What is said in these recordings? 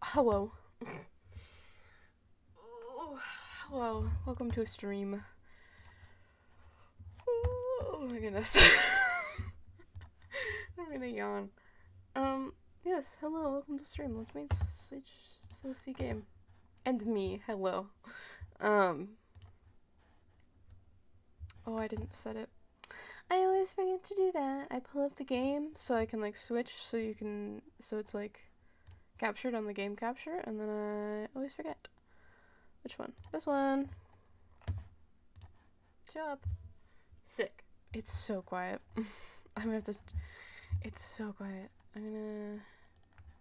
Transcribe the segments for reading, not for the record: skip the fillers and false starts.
Hello. Oh, hello. Welcome to a stream. Oh my goodness. I'm gonna yawn. Yes, hello, welcome to stream. Let's make switch Soci game. And me, hello. Um, oh, I didn't set it. I always forget to do that. I pull up the game so I can, like, switch so it's, like, captured on the game capture, and then I always forget. Which one? This one. Show up. Sick. It's so quiet. I'm gonna have to. It's so quiet. I'm gonna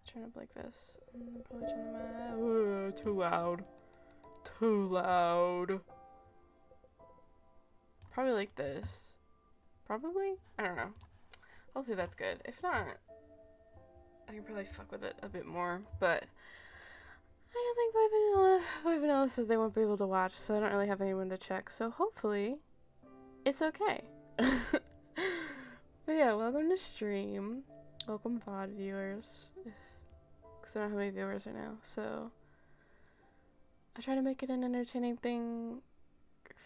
turn up like this. Probably turn them too loud. Too loud. Probably like this. Probably? I don't know. Hopefully that's good. If not, I can probably fuck with it a bit more. But I don't think Boy Vanilla said they won't be able to watch, so I don't really have anyone to check. So hopefully, it's okay. But yeah, welcome to stream. Welcome VOD viewers. Because I don't have any viewers right now, so I try to make it an entertaining thing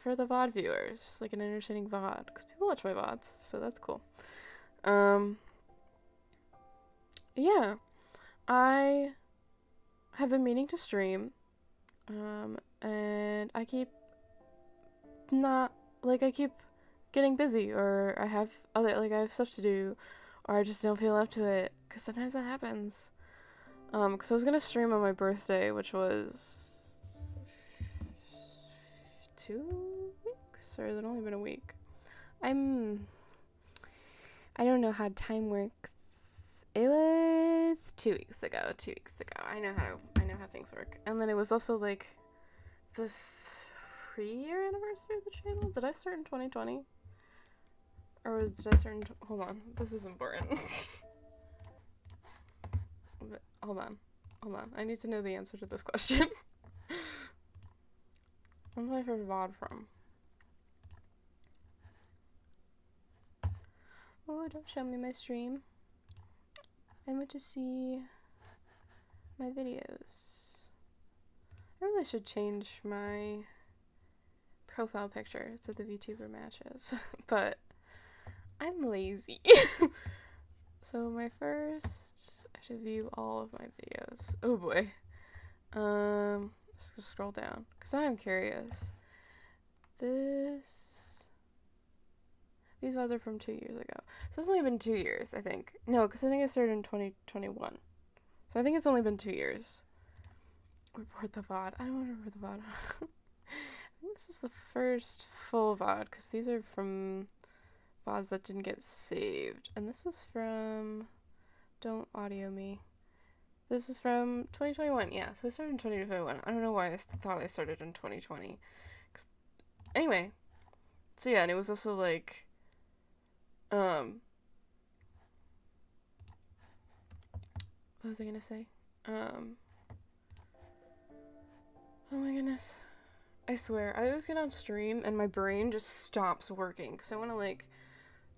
for the VOD viewers, like an entertaining VOD, because people watch my VODs, so that's cool. Yeah, I have been meaning to stream, and I keep getting busy, or I have stuff to do, or I just don't feel up to it, because sometimes that happens. Because I was gonna stream on my birthday, which was 2 weeks, or has it only been a week? I don't know how time works. It was 2 weeks ago. 2 weeks ago. I know how things work. And then it was also like the 3-year anniversary of the channel. Did I start in 2020? Or did I start in... Hold on. This is important. Hold on. I need to know the answer to this question. When's my favorite VOD from? Oh, don't show me my stream. I want to see my videos. I really should change my profile picture so the VTuber matches. But I'm lazy. So my first, I should view all of my videos. Oh boy. Let's just scroll down, because I'm curious. These VODs are from 2 years ago. So it's only been 2 years, I think. No, because I think I started in 2021. So I think it's only been 2 years. Report the VOD. I don't want to report the VOD. I think this is the first full VOD, because these are from VODs that didn't get saved. And this is from... Don't audio me. This is from 2021, yeah. So I started in 2021. I don't know why I thought I started in 2020. Anyway. So yeah, and it was also like... What was I gonna say? Oh my goodness. I swear, I always get on stream and my brain just stops working because I want to, like,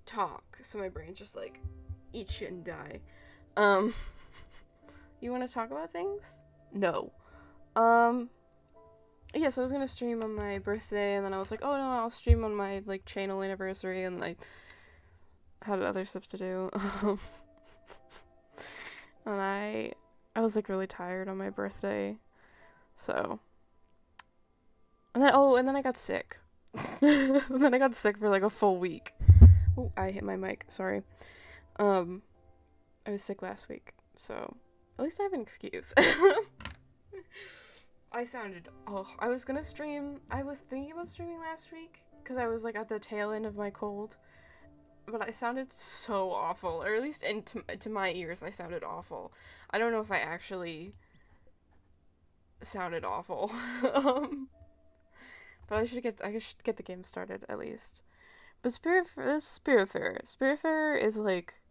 talk. So my brain's just like, eat shit and die. You want to talk about things? No. Yeah, so I was gonna stream on my birthday, and then I was like, oh no, I'll stream on my, like, channel anniversary, and then I had other stuff to do. And I was, like, really tired on my birthday, so... And then I got sick. And then I got sick for, like, a full week. Oh, I hit my mic, sorry. I was sick last week, so at least I have an excuse. I was gonna stream, I was thinking about streaming last week, because I was, like, at the tail end of my cold, but I sounded so awful, or at least to my ears, I sounded awful. I don't know if I actually sounded awful. But I should get the game started, at least. But Spiritfarer. Spiritfarer is, like,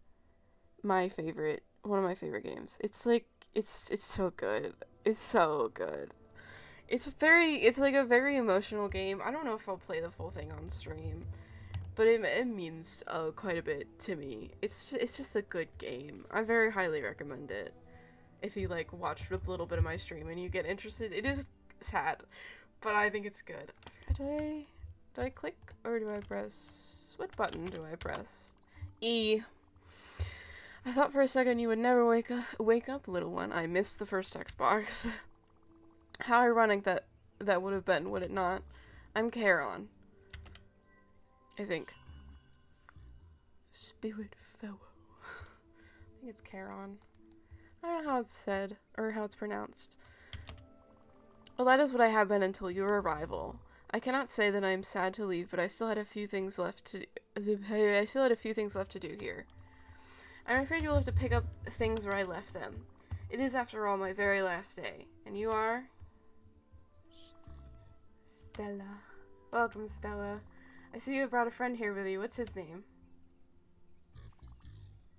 one of my favorite games. It's, like, it's so good. It's so good. It's like a very emotional game. I don't know if I'll play the full thing on stream, but it means quite a bit to me. It's just a good game. I very highly recommend it. if you like watch a little bit of my stream and you get interested. It is sad, but I think it's good. Do I click or do I press? What button do I press? E. I thought for a second you would never wake up, little one. I missed the first text box. How ironic that would have been, would it not? I'm Charon. I think. Spiritfarer. I think it's Charon. I don't know how it's said, or how it's pronounced. Well, that is what I have been until your arrival. I cannot say that I am sad to leave, but I still had a few things left to do here. I'm afraid you will have to pick up things where I left them. It is, after all, my very last day. And you are? Stella. Welcome, Stella. I see you have brought a friend here with you. What's his name?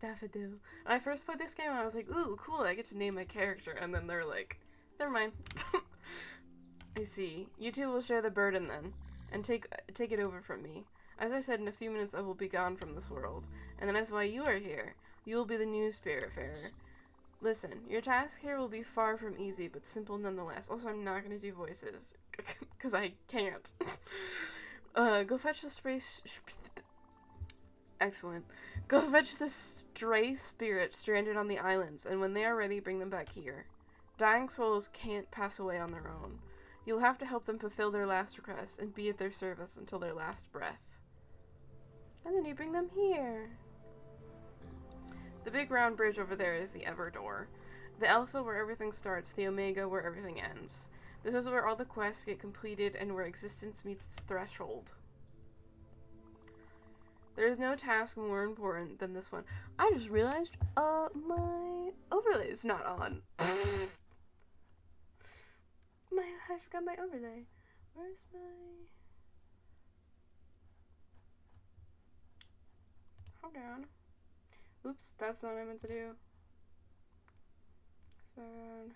Daffodil. When I first played this game, I was like, ooh, cool, I get to name my character. And then they're like, never mind. I see. You two will share the burden then, and take it over from me. As I said, in a few minutes I will be gone from this world, and that is why you are here. You will be the new spiritfarer. Listen, your task here will be far from easy, but simple nonetheless. Also, I'm not going to do voices, because I can't. Go fetch the space... Excellent. Go fetch the stray spirits stranded on the islands, and when they are ready, bring them back here. Dying souls can't pass away on their own. You'll have to help them fulfill their last request and be at their service until their last breath. And then you bring them here. The big round bridge over there is the Ever Door. The Alpha where everything starts, the Omega where everything ends. This is where all the quests get completed and where existence meets its threshold. There is no task more important than this one. I just realized, my overlay is not on. I forgot my overlay. Where's my... Hold on. Oops, that's not what I meant to do. That's bad.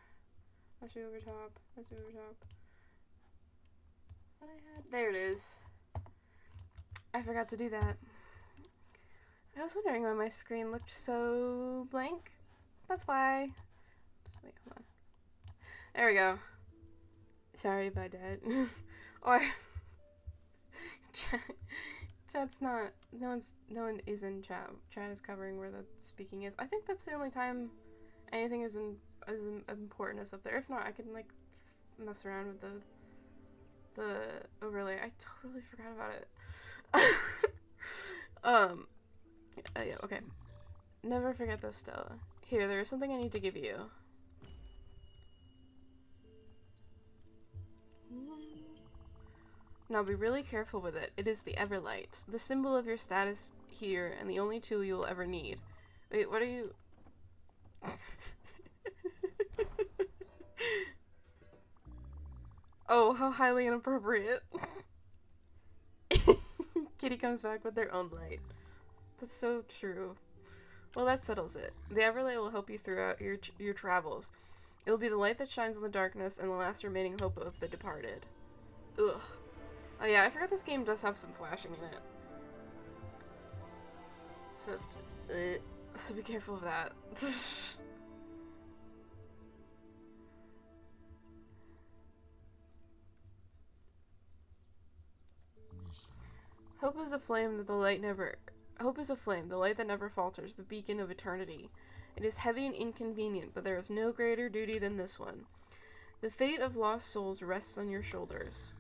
Let's do over top. Let's do over top. What I had... There it is. I forgot to do that. I was wondering why my screen looked so blank. That's why. Just wait, hold on. There we go. Sorry about that. Or chat's not. No one is in chat. Chat is covering where the speaking is. I think that's the only time anything is important is up there. If not, I can like mess around with the overlay. I totally forgot about it. Yeah, okay. Never forget this, Stella. Here, there is something I need to give you. Now be really careful with it. It is the Everlight, the symbol of your status here, and the only tool you will ever need. Wait, what are you... Oh, how highly inappropriate. Kitty comes back with their own light. That's so true. Well, that settles it. The Everlight will help you throughout your travels. It will be the light that shines in the darkness and the last remaining hope of the departed. Ugh. Oh yeah, I forgot this game does have some flashing in it. So be careful of that. Hope is a flame, the light that never falters, the beacon of eternity. It is heavy and inconvenient, but there is no greater duty than this one. The fate of lost souls rests on your shoulders.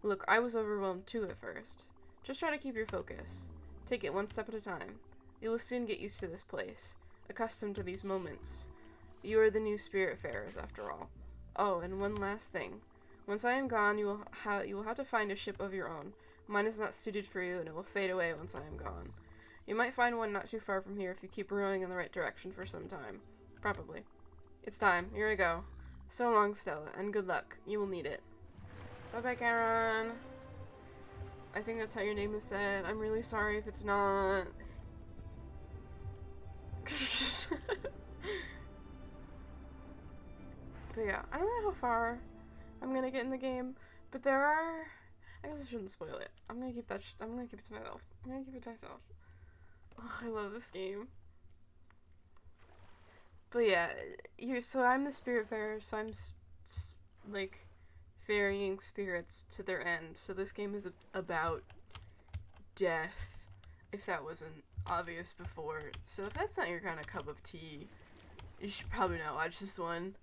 Look, I was overwhelmed too at first. Just try to keep your focus. Take it one step at a time. You will soon get used to this place, accustomed to these moments. You are the new spiritfarers, after all. Oh, and one last thing. Once I am gone, you will have to find a ship of your own. Mine is not suited for you, and it will fade away once I am gone. You might find one not too far from here if you keep rowing in the right direction for some time. Probably. It's time. Here I go. So long, Stella, and good luck. You will need it. Bye-bye, Charon. I think that's how your name is said. I'm really sorry if it's not. But yeah, I don't know how far I'm gonna get in the game, but there are... I guess I shouldn't spoil it. I'm gonna keep it to myself. Oh, I love this game. But yeah, so I'm the spiritfarer, so I'm like ferrying spirits to their end. So this game is about death, if that wasn't obvious before. So if that's not your kind of cup of tea, you should probably not watch this one.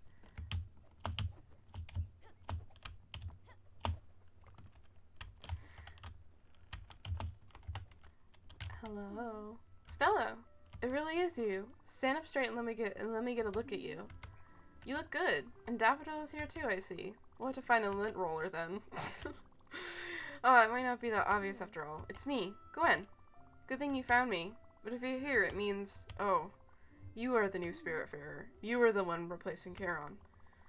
Hello, Stella. It really is you. Stand up straight and let me get a look at you. You look good. And Daffodil is here too, I see. We'll have to find a lint roller then. Oh, it might not be that obvious after all. It's me, Gwen. Good thing you found me. But if you're here, it means, oh, you are the new Spiritfarer. You are the one replacing Charon.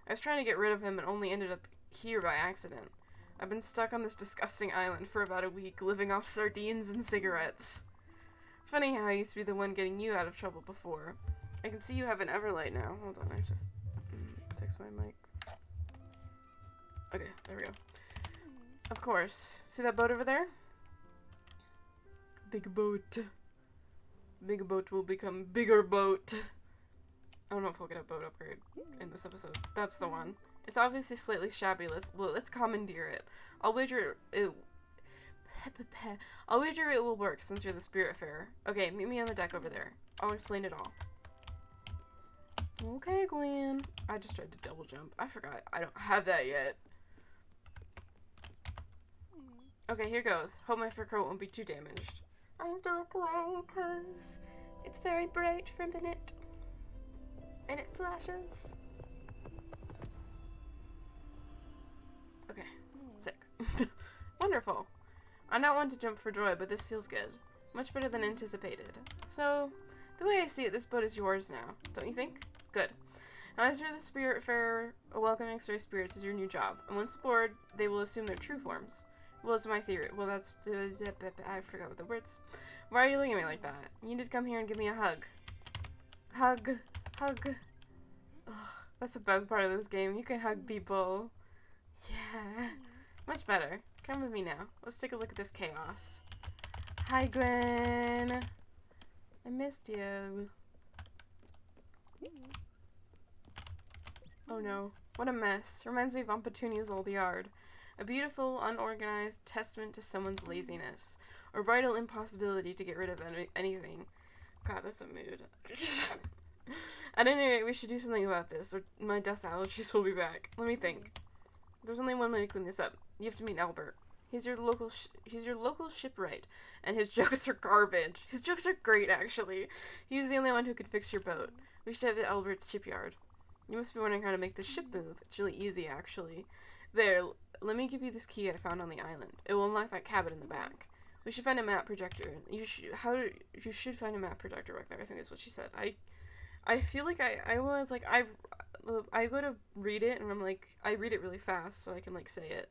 I was trying to get rid of him and only ended up here by accident. I've been stuck on this disgusting island for about a week, living off sardines and cigarettes. Funny how I used to be the one getting you out of trouble before. I can see you have an Everlight now. Hold on, I have to fix my mic. Okay, there we go. Of course. See that boat over there? Big boat. Big boat will become bigger boat. I don't know if we'll get a boat upgrade in this episode. That's the one. It's obviously slightly shabby. Let's commandeer it. I'll wager it will work since you're the Spiritfarer. Okay, meet me on the deck over there. I'll explain it all. Okay, Gwen. I just tried to double jump. I forgot. I don't have that yet. Okay, here goes. Hope my fur coat won't be too damaged. I have to look away because it's very bright for a minute. And it flashes. Okay, sick. Wonderful. I'm not one to jump for joy, but this feels good. Much better than anticipated. So, the way I see it, this boat is yours now. Don't you think? Good. Now, as you're the Spiritfarer, welcoming stray spirits is your new job. And once aboard, they will assume their true forms. Well, it's my theory. Well, that's... I forgot what the words... Why are you looking at me like that? You need to come here and give me a hug. Hug. Hug. Ugh, that's the best part of this game. You can hug people. Yeah. Much better. Come with me now. Let's take a look at this chaos. Hi, Gwen. I missed you. Oh no. What a mess. Reminds me of Aunt Petunia's old yard. A beautiful, unorganized testament to someone's laziness, or vital impossibility to get rid of anything. God, that's a mood. At any rate, we should do something about this, or my dust allergies will be back. Let me think. There's only one way to clean this up. You have to meet Albert. He's your local shipwright, and his jokes are garbage. His jokes are great, actually. He's the only one who could fix your boat. We should head to Albert's shipyard. You must be wondering how to make the ship move. It's really easy, actually. There, let me give you this key I found on the island. It will unlock that cabin in the back. We should find a map projector. You should find a map projector back there. I think that's what she said. I feel like I was like I go to read it and I'm like I read it really fast so I can like say it.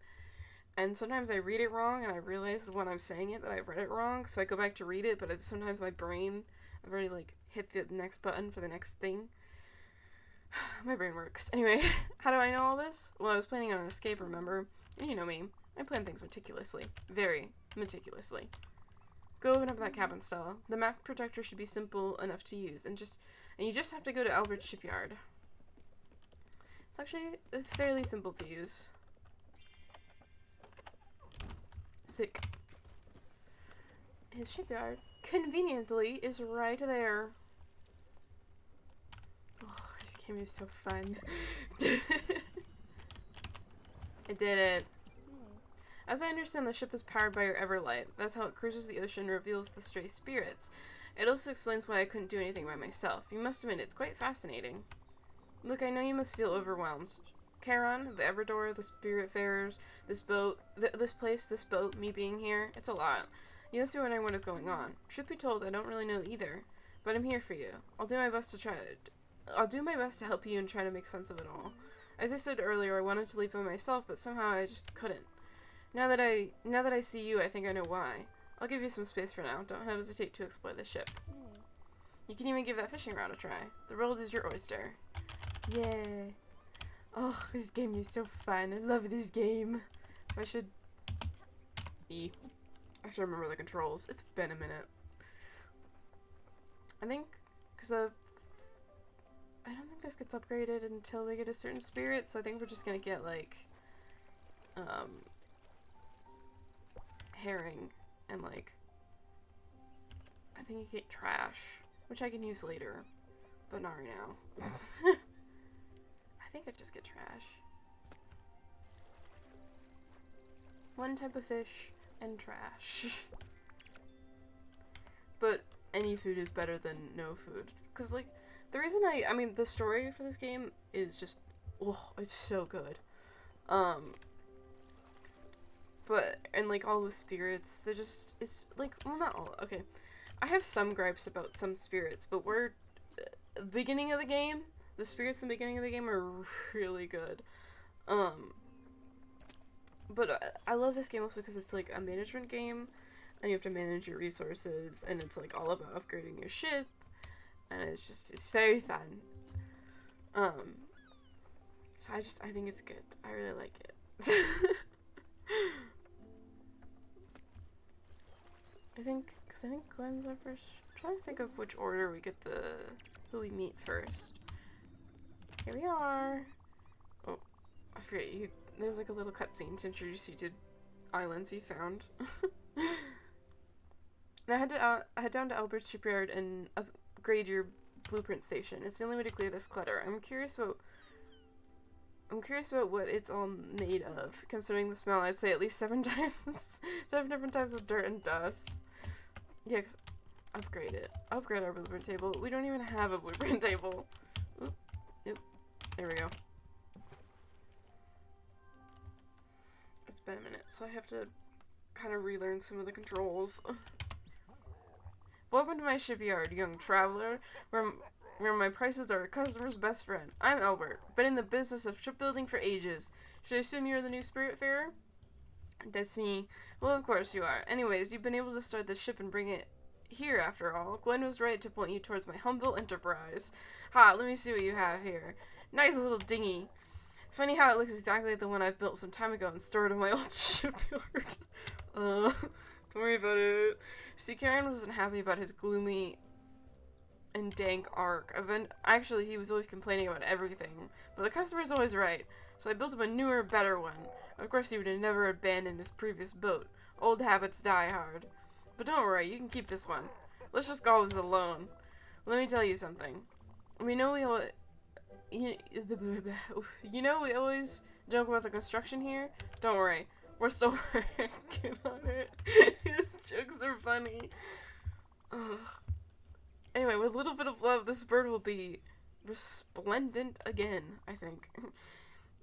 And sometimes I read it wrong and I realize when I'm saying it that I've read it wrong, so I go back to read it, but sometimes my brain, I've already like hit the next button for the next thing. My brain works. Anyway, how do I know all this? Well, I was planning on an escape, remember? And you know me. I plan things meticulously. Very meticulously. Go open up that cabin, Stella. The map projector should be simple enough to use, and you just have to go to Albert's shipyard. It's actually fairly simple to use. Sick. His shipyard, conveniently, is right there. Oh, this game is so fun. I did it. As I understand, the ship is powered by your Everlight. That's how it cruises the ocean and reveals the stray spirits. It also explains why I couldn't do anything by myself. You must admit, it's quite fascinating. Look, I know you must feel overwhelmed. Charon, the Everdor, the Spiritfarers, this boat, this place, this boat, me being here, it's a lot. You must be wondering what is going on. Truth be told, I don't really know either, but I'm here for you. I'll do my best to help you and try to make sense of it all. As I said earlier, I wanted to leave by myself, but somehow I just couldn't. Now that I see you, I think I know why. I'll give you some space for now. Don't hesitate to explore the ship. You can even give that fishing rod a try. The world is your oyster. Yeah. Oh, this game is so fun. I love this game. I should... I have to remember the controls. It's been a minute. I think, because I don't this gets upgraded until we get a certain spirit, so I think we're just gonna get, like, herring, and, like, I think you get trash, which I can use later, but not right now. I think I just get trash. One type of fish and trash. But any food is better than no food. Because, like, the reason I mean, the story for this game is just, oh, it's so good. But, and, like, all the spirits, they're just, it's, like, well, not all, okay. I have some gripes about some spirits, but the beginning of the game, the spirits in the beginning of the game are really good. But I love this game also because it's, like, a management game, and you have to manage your resources, and it's, like, all about upgrading your ship, and it's very fun. So I think it's good. I really like it. I think Gwen's our first. I'm trying to think of which order we get who we meet first. Here we are. Oh, I forget there's like a little cutscene to introduce you to islands you found. And I had to head down to Albert's shipyard and upgrade your blueprint station. It's the only way to clear this clutter. I'm curious about what it's all made of. Considering the smell, I'd say at least 7 times, 7 different types of dirt and dust. Yeah, upgrade it. Upgrade our blueprint table. We don't even have a blueprint table. Oop, nope. There we go. It's been a minute, so I have to kind of relearn some of the controls. Welcome to my shipyard, young traveler, where my prices are a customer's best friend. I'm Albert, been in the business of shipbuilding for ages. Should I assume you're the new spiritfarer? That's me. Well, of course you are. Anyways, you've been able to start the ship and bring it here after all. Gwen was right to point you towards my humble enterprise. Ha, let me see what you have here. Nice little dinghy. Funny how it looks exactly like the one I built some time ago and stored in my old shipyard. Don't worry about it. See, Karen wasn't happy about his gloomy and dank arc. Actually, he was always complaining about everything, but the customer's always right, so I built him a newer, better one. Of course, he would have never abandoned his previous boat. Old habits die hard. But don't worry, you can keep this one. Let's just call this a loan. Let me tell you something. We always joke about the construction here. Don't worry, we're still working on it. His jokes are funny. Ugh. Anyway, with a little bit of love, this bird will be resplendent again, I think.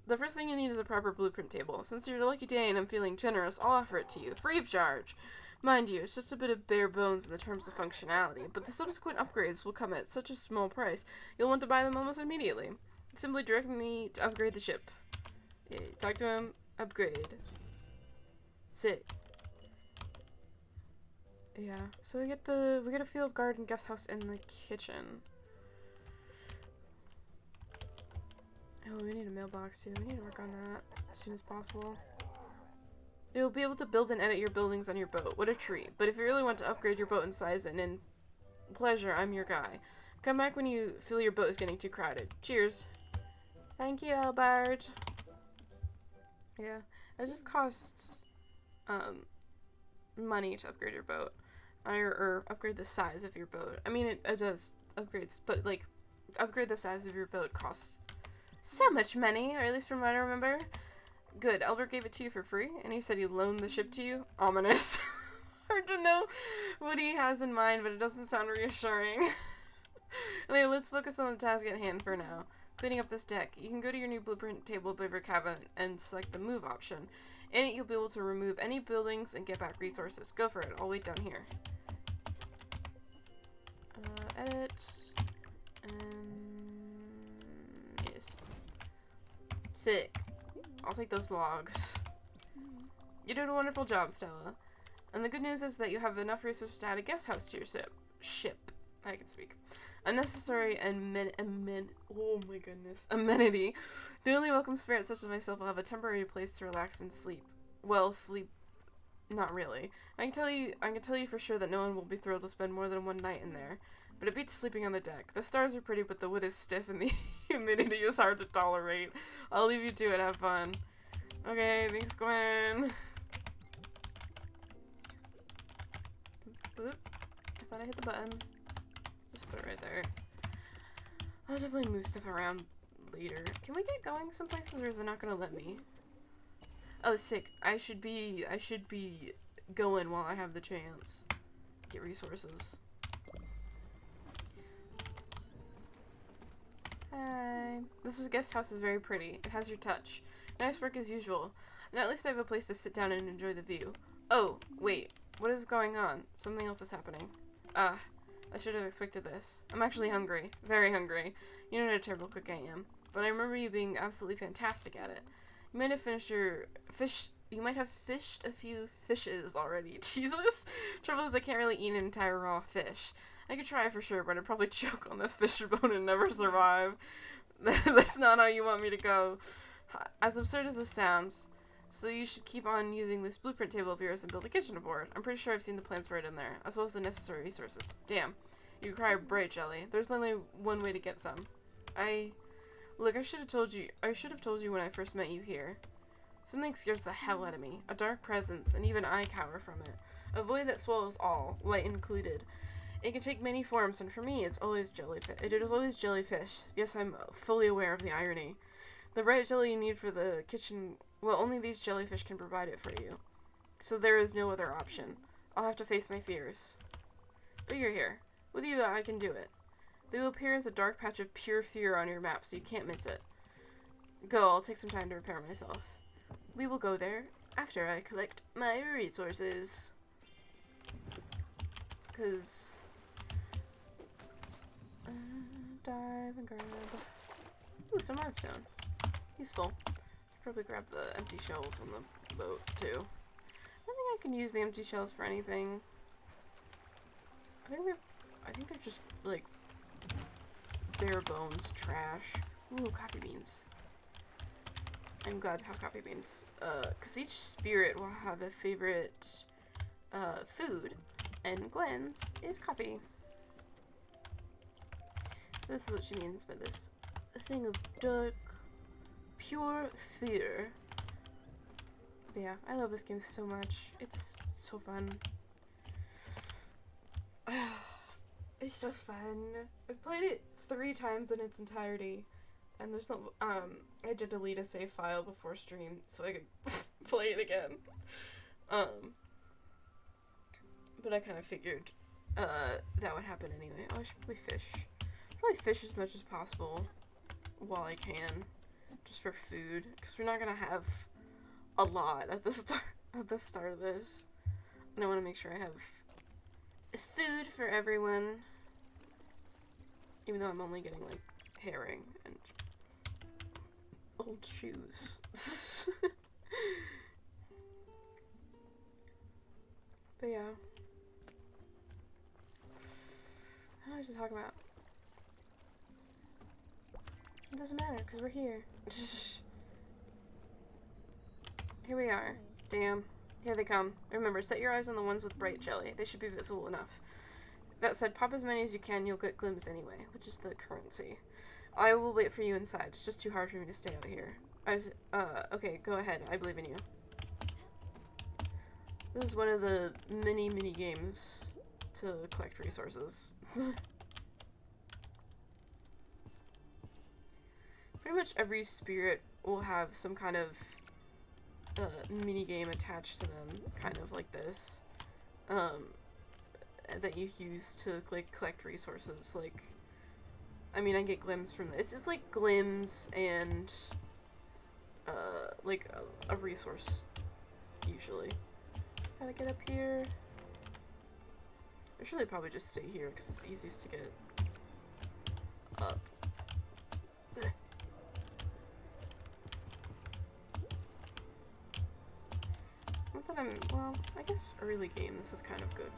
The first thing you need is a proper blueprint table. Since you're a lucky day and I'm feeling generous, I'll offer it to you, free of charge. Mind you, it's just a bit of bare bones in the terms of functionality, but the subsequent upgrades will come at such a small price, you'll want to buy them almost immediately. Simply direct me to upgrade the ship. Yay, talk to him, upgrade. Sick. Yeah, so we get a field garden, guest house, and the kitchen. Oh, we need a mailbox too. We need to work on that as soon as possible. You'll be able to build and edit your buildings on your boat. What a treat. But if you really want to upgrade your boat in size and in pleasure, I'm your guy. Come back when you feel your boat is getting too crowded. Cheers. Thank you, Albert. Yeah, it just costs money to upgrade your boat. Or upgrade the size of your boat. I mean, it does upgrades, but, like, to upgrade the size of your boat costs so much money, or at least from what I remember. Good, Albert gave it to you for free, and he said he loaned the ship to you. Ominous. Hard to know what he has in mind, but it doesn't sound reassuring. Anyway, let's focus on the task at hand for now. Cleaning up this deck. You can go to your new blueprint table above your cabin and select the move option. In it, you'll be able to remove any buildings and get back resources. Go for it. I'll wait down here. Edit. And yes. Sick. I'll take those logs. You did a wonderful job, Stella. And the good news is that you have enough resources to add a guest house to your ship. I can speak. A necessary oh my goodness, amenity. Newly welcome spirits such as myself will have a temporary place to relax and sleep. Well, sleep, not really. I can tell you for sure that no one will be thrilled to spend more than one night in there. but it beats sleeping on the deck. The stars are pretty, but the wood is stiff and the humidity is hard to tolerate. I'll leave you to it. Have fun. Okay, thanks, Gwen. Oop. I thought I hit the button. Just put it right there. I'll definitely move stuff around later. Can we get going some places, or is it not gonna let me? Oh, sick. I should be going while I have the chance. Get resources. Hi. This guest house is very pretty. It has your touch. Nice work as usual. And at least I have a place to sit down and enjoy the view. Oh, wait. What is going on? Something else is happening. I should have expected this. I'm actually hungry. Very hungry. You know what a terrible cook I am. But I remember you being absolutely fantastic at it. You might have finished your fish. You might have fished a few fishes already. Jesus. Trouble is I can't really eat an entire raw fish. I could try for sure, but I'd probably choke on the fish bone and never survive. That's not how you want me to go. As absurd as this sounds, so you should keep on using this blueprint table of yours and build a kitchen aboard. I'm pretty sure I've seen the plans right in there, as well as the necessary resources. Damn. You require bright jelly. There's only one way to get some. Look, I should have told you when I first met you here. Something scares the hell out of me. A dark presence, and even I cower from it. A void that swallows all, light included. It can take many forms, and for me, it's always jellyfish. It is always jellyfish. Yes, I'm fully aware of the irony. The bright jelly you need for the kitchen, well, only these jellyfish can provide it for you. So there is no other option. I'll have to face my fears. But you're here. With you, I can do it. They will appear as a dark patch of pure fear on your map, so you can't miss it. Go, I'll take some time to repair myself. We will go there after I collect my resources. Because... dive and grab... Ooh, some hardstone. Useful. Should probably grab the empty shells on the boat, too. I don't think I can use the empty shells for anything. I think they're just, like, bare bones trash. Ooh, coffee beans. I'm glad to have coffee beans. Because each spirit will have a favorite, food. And Gwen's is coffee. This is what she means by this. A thing of dark, pure fear. But yeah, I love this game so much. It's so fun. It's so fun. I've played it 3 times in its entirety. And there's no, I had to delete a save file before stream so I could play it again. But I kind of figured, that would happen anyway. Oh, I should probably fish. Probably fish as much as possible while I can, just for food, because we're not gonna have a lot at the start of this. And I want to make sure I have food for everyone, even though I'm only getting like herring and old shoes. But yeah, what was I talking about? It doesn't matter, because we're here. Here we are. Damn. Here they come. Remember, set your eyes on the ones with bright jelly. They should be visible enough. That said, pop as many as you can, you'll get glimpses anyway, which is the currency. I will wait for you inside. It's just too hard for me to stay out here. Okay, go ahead. I believe in you. This is one of the mini games to collect resources. Pretty much every spirit will have some kind of mini game attached to them, kind of like this, that you use to like collect resources. Like, I mean, I get glims from this. It's like glims and like a resource usually. Gotta get up here. I should probably just stay here because it's the easiest to get up. Not that well, I guess early game this is kind of good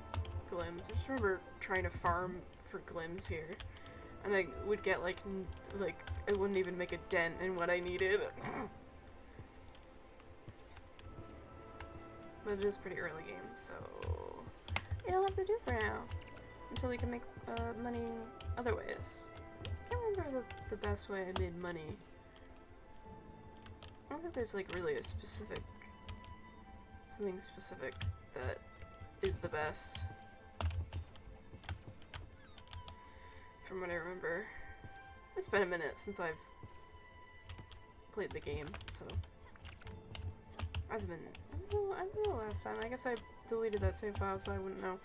glims. I just remember trying to farm for glims here, and I would get like it wouldn't even make a dent in what I needed. But it is pretty early game, so it'll have to do for now until we can make money other ways. I can't remember the best way I made money. I don't think there's like really a specific, something specific that is the best. From what I remember. It's been a minute since I've played the game, so. I don't know last time. I guess I deleted that save file so I wouldn't know.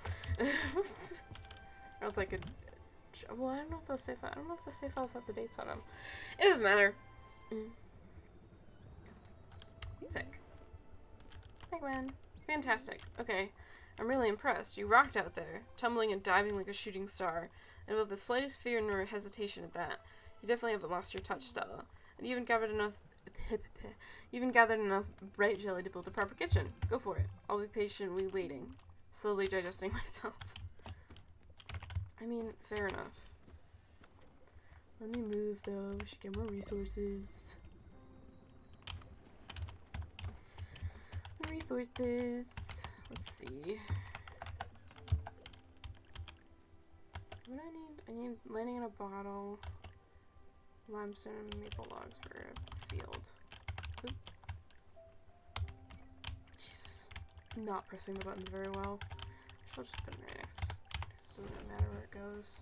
Or else I could. Well, I don't know if those save files. I don't know if the save files have the dates on them. It doesn't matter. Sick. Penguin. Fantastic. Okay. I'm really impressed. You rocked out there, tumbling and diving like a shooting star, and without the slightest fear nor hesitation at that. You definitely haven't lost your touch, Stella. And you even gathered enough bright jelly to build a proper kitchen. Go for it. I'll be patiently waiting, slowly digesting myself. I mean, fair enough. Let me move, though. We should get more resources. Let's see. What do I need? I need landing in a bottle, limestone and maple logs for a field. Oop. Jesus. Not pressing the buttons very well. I should just put it right next. It doesn't matter where it goes.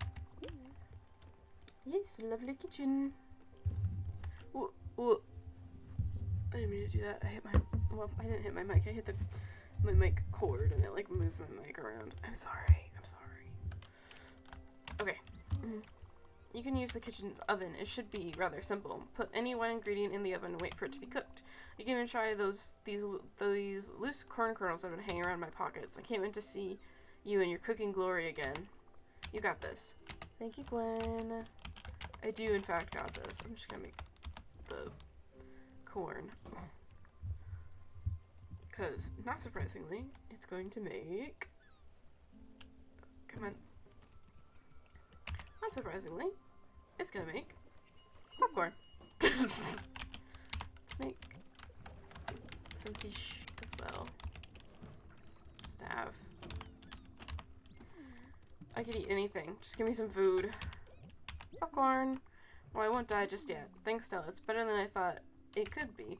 Yes, lovely kitchen. Ooh, ooh. I didn't mean to do that. I hit my. Well, I didn't hit my mic. I hit my mic cord and it like moved my mic around. I'm sorry. Okay. You can use the kitchen's oven. It should be rather simple. Put any one ingredient in the oven and wait for it to be cooked. You can even try these loose corn kernels that have been hanging around my pockets. I came in to see you in your cooking glory again. You got this. Thank you, Gwen. I do, in fact, got this. I'm just gonna make the corn. Because, not surprisingly, it's going to make... Come on. Not surprisingly, it's gonna make popcorn. Let's make some fish as well. Just to have. I could eat anything. Just give me some food. Popcorn. Well, I won't die just yet. Thanks, Stella. It's better than I thought it could be.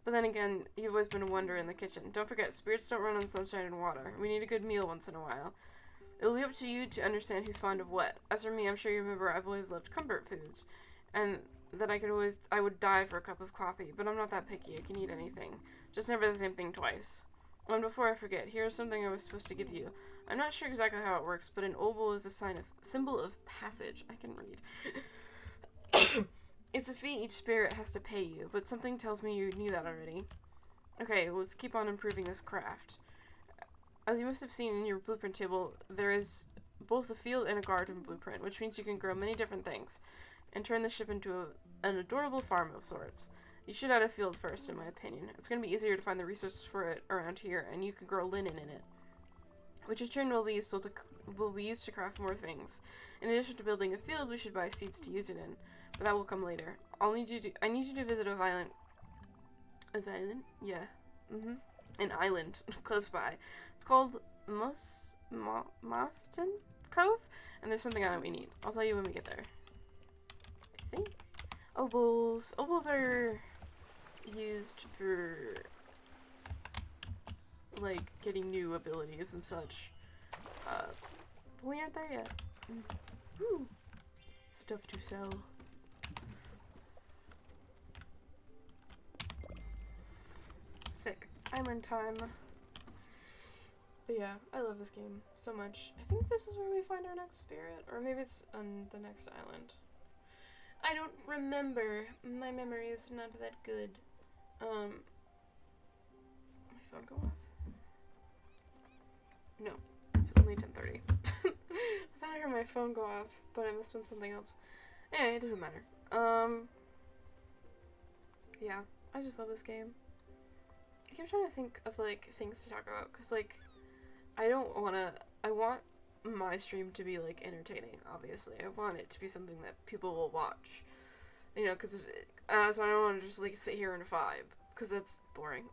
But then again, you've always been a wonder in the kitchen. Don't forget, spirits don't run on sunshine and water. We need a good meal once in a while. It'll be up to you to understand who's fond of what. As for me, I'm sure you remember I've always loved comfort foods. And that I would die for a cup of coffee. But I'm not that picky. I can eat anything. Just never the same thing twice. And before I forget, here's something I was supposed to give you. I'm not sure exactly how it works, but an oboe is a symbol of passage. I can read. It's a fee each spirit has to pay you, but something tells me you knew that already. Okay, let's keep on improving this craft. As you must have seen in your blueprint table, there is both a field and a garden blueprint, which means you can grow many different things, and turn the ship into an adorable farm of sorts. You should add a field first, in my opinion. It's going to be easier to find the resources for it around here, and you can grow linen in it, which in turn will be used to craft more things. In addition to building a field, we should buy seeds to use it in, but that will come later. I need you to visit an island close by. It's called Moston Cove, and there's something on it we need. I'll tell you when we get there. I think obols are used for like getting new abilities and such. But we aren't there yet. Woo. Stuff to sell. Sick. Island time. But yeah, I love this game so much. I think this is where we find our next spirit, or maybe it's on the next island. I don't remember. My memory is not that good. My phone go off? No, it's only 10:30. I thought I heard my phone go off, but it must have been something else. Anyway, it doesn't matter. Yeah, I just love this game. I keep trying to think of, like, things to talk about, because, like, I want my stream to be, like, entertaining, obviously. I want it to be something that people will watch, you know, because, so I don't want to just, like, sit here and vibe, because that's boring.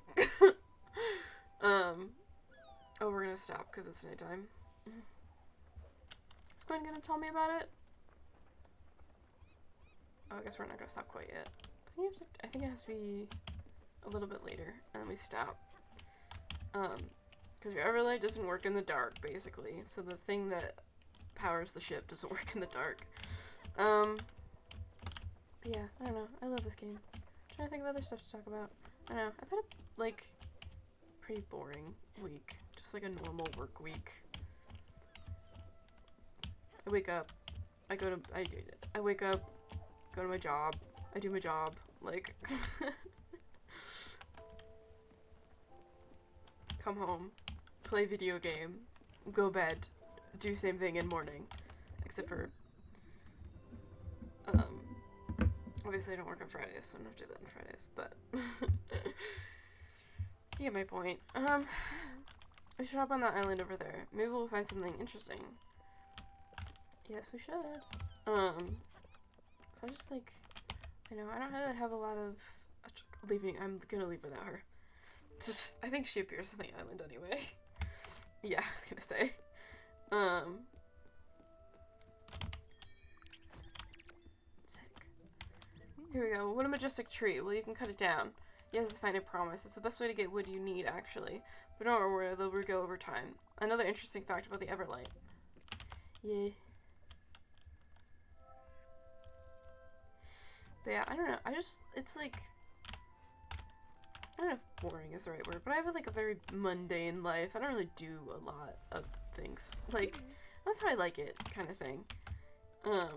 Oh, we're gonna stop, because it's nighttime. It's Gwen gonna tell me about it? Oh, I guess we're not gonna stop quite yet. I think it has to be a little bit later, and then we stop. Because your Everlight doesn't work in the dark, basically. So the thing that powers the ship doesn't work in the dark. But yeah, I don't know. I love this game. I'm trying to think of other stuff to talk about. I don't know. I've had a, like, pretty boring week. Just like a normal work week. I wake up. I wake up, go to my job. I do my job. Like, come home, play video game, go bed, do same thing in morning. Except for, obviously I don't work on Fridays, so I don't have to do that on Fridays, but you get my point. We should hop on that island over there. Maybe we'll find something interesting. Yes, we should. So I just, like, I know, I don't really have a lot of leaving. I'm gonna leave without her. Just, I think she appears on the island anyway. Yeah, I was gonna say. Sick. Here we go. What a majestic tree. Well, you can cut it down. Yes, it's fine, I promise. It's the best way to get wood you need, actually. But don't worry, they'll go over time. Another interesting fact about the Everlight. Yeah. But yeah, I don't know. It's like, I don't know if boring is the right word, but I have like a very mundane life. I don't really do a lot of things. Like, that's how I like it, kind of thing. Well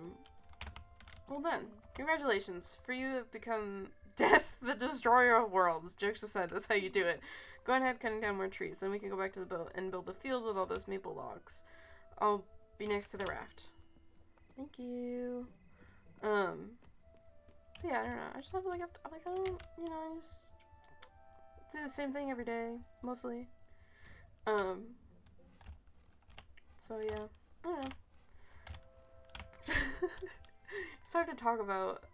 done. Congratulations. For you have become Death, the Destroyer of Worlds. Jokes aside, that's how you do it. Go ahead cutting down more trees, then we can go back to the boat and build the field with all those maple logs. I'll be next to the raft. Thank you. Yeah, I don't know. I just have like, I don't, you know, I just do the same thing every day, mostly. So yeah, I don't know. It's hard to talk about,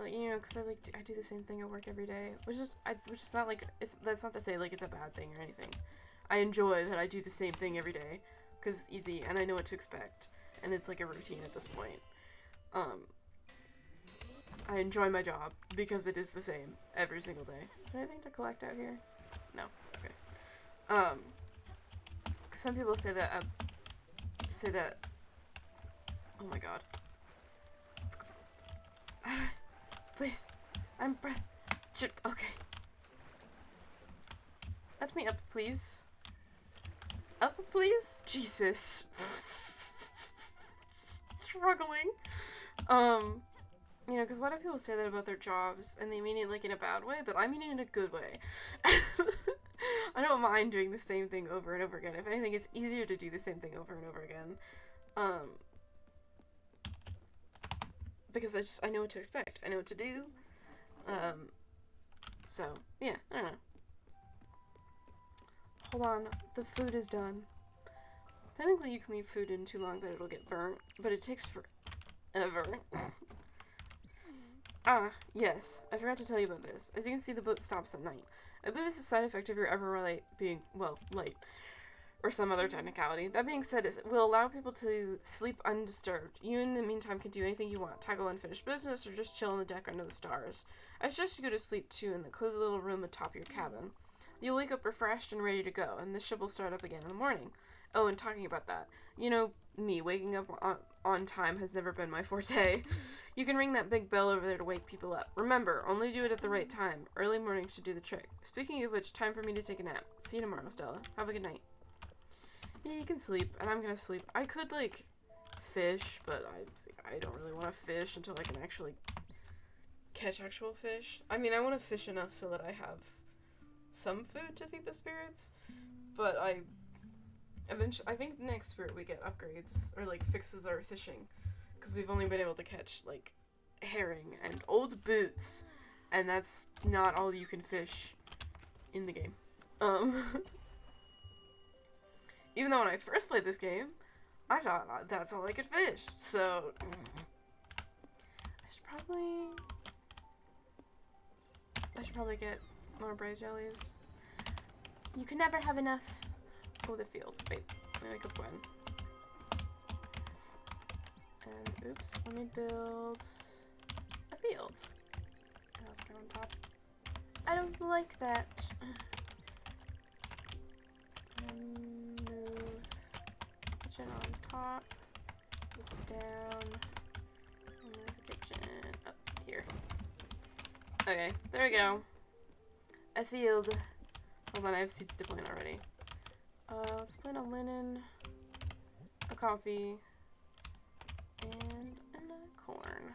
you know, because I do the same thing at work every day, which is not like, that's not to say like it's a bad thing or anything. I enjoy that I do the same thing every day, because it's easy and I know what to expect, and it's like a routine at this point. I enjoy my job because it is the same every single day. Is there anything to collect out here? No. Okay. Some people say that, oh my god. Please. Okay. Let me up, please. Up, please? Jesus. Struggling. You know, because a lot of people say that about their jobs, and they mean it, like, in a bad way, but I mean it in a good way. I don't mind doing the same thing over and over again. If anything, it's easier to do the same thing over and over again. Because I know what to expect. I know what to do. So, yeah, I don't know. Hold on, the food is done. Technically, you can leave food in too long that it'll get burnt, but it takes forever. Ah, yes, I forgot to tell you about this. As you can see, the boat stops at night. I believe it's a side effect of your Everlight being, well, light, or some other technicality. That being said, it will allow people to sleep undisturbed. You, in the meantime, can do anything you want, tackle unfinished business, or just chill on the deck under the stars. I suggest you go to sleep, too, in the cozy little room atop your cabin. You'll wake up refreshed and ready to go, and the ship will start up again in the morning. Oh, and talking about that, you know, me, waking up on time has never been my forte. You can ring that big bell over there to wake people up. Remember, only do it at the right time. Early morning should do the trick. Speaking of which, time for me to take a nap. See you tomorrow, Stella. Have a good night. Yeah, you can sleep, and I'm gonna sleep. I could, like, fish, but I don't really want to fish until I can actually catch actual fish. I mean, I want to fish enough so that I have some food to feed the spirits, but eventually, I think next spirit we get upgrades, or like fixes our fishing, because we've only been able to catch like herring and old boots, and that's not all you can fish in the game. Even though when I first played this game, I thought that's all I could fish, so I should probably get more braised jellies. You can never have enough. Oh, the field. Wait. Let me wake up Gwen. And, oops, let me build a field. And let's go on top. I don't like that. Move kitchen on top. This down. And move the kitchen up here. Okay, there we go. A field. Hold on, I have seeds to plant already. Let's plant a linen, a coffee, and a corn.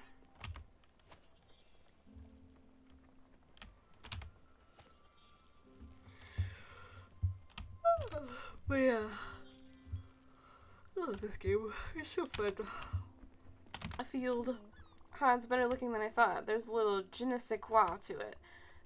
But yeah, I love this game. It's so fun. A field. Huh, it's better looking than I thought. There's a little je ne sais quoi to it.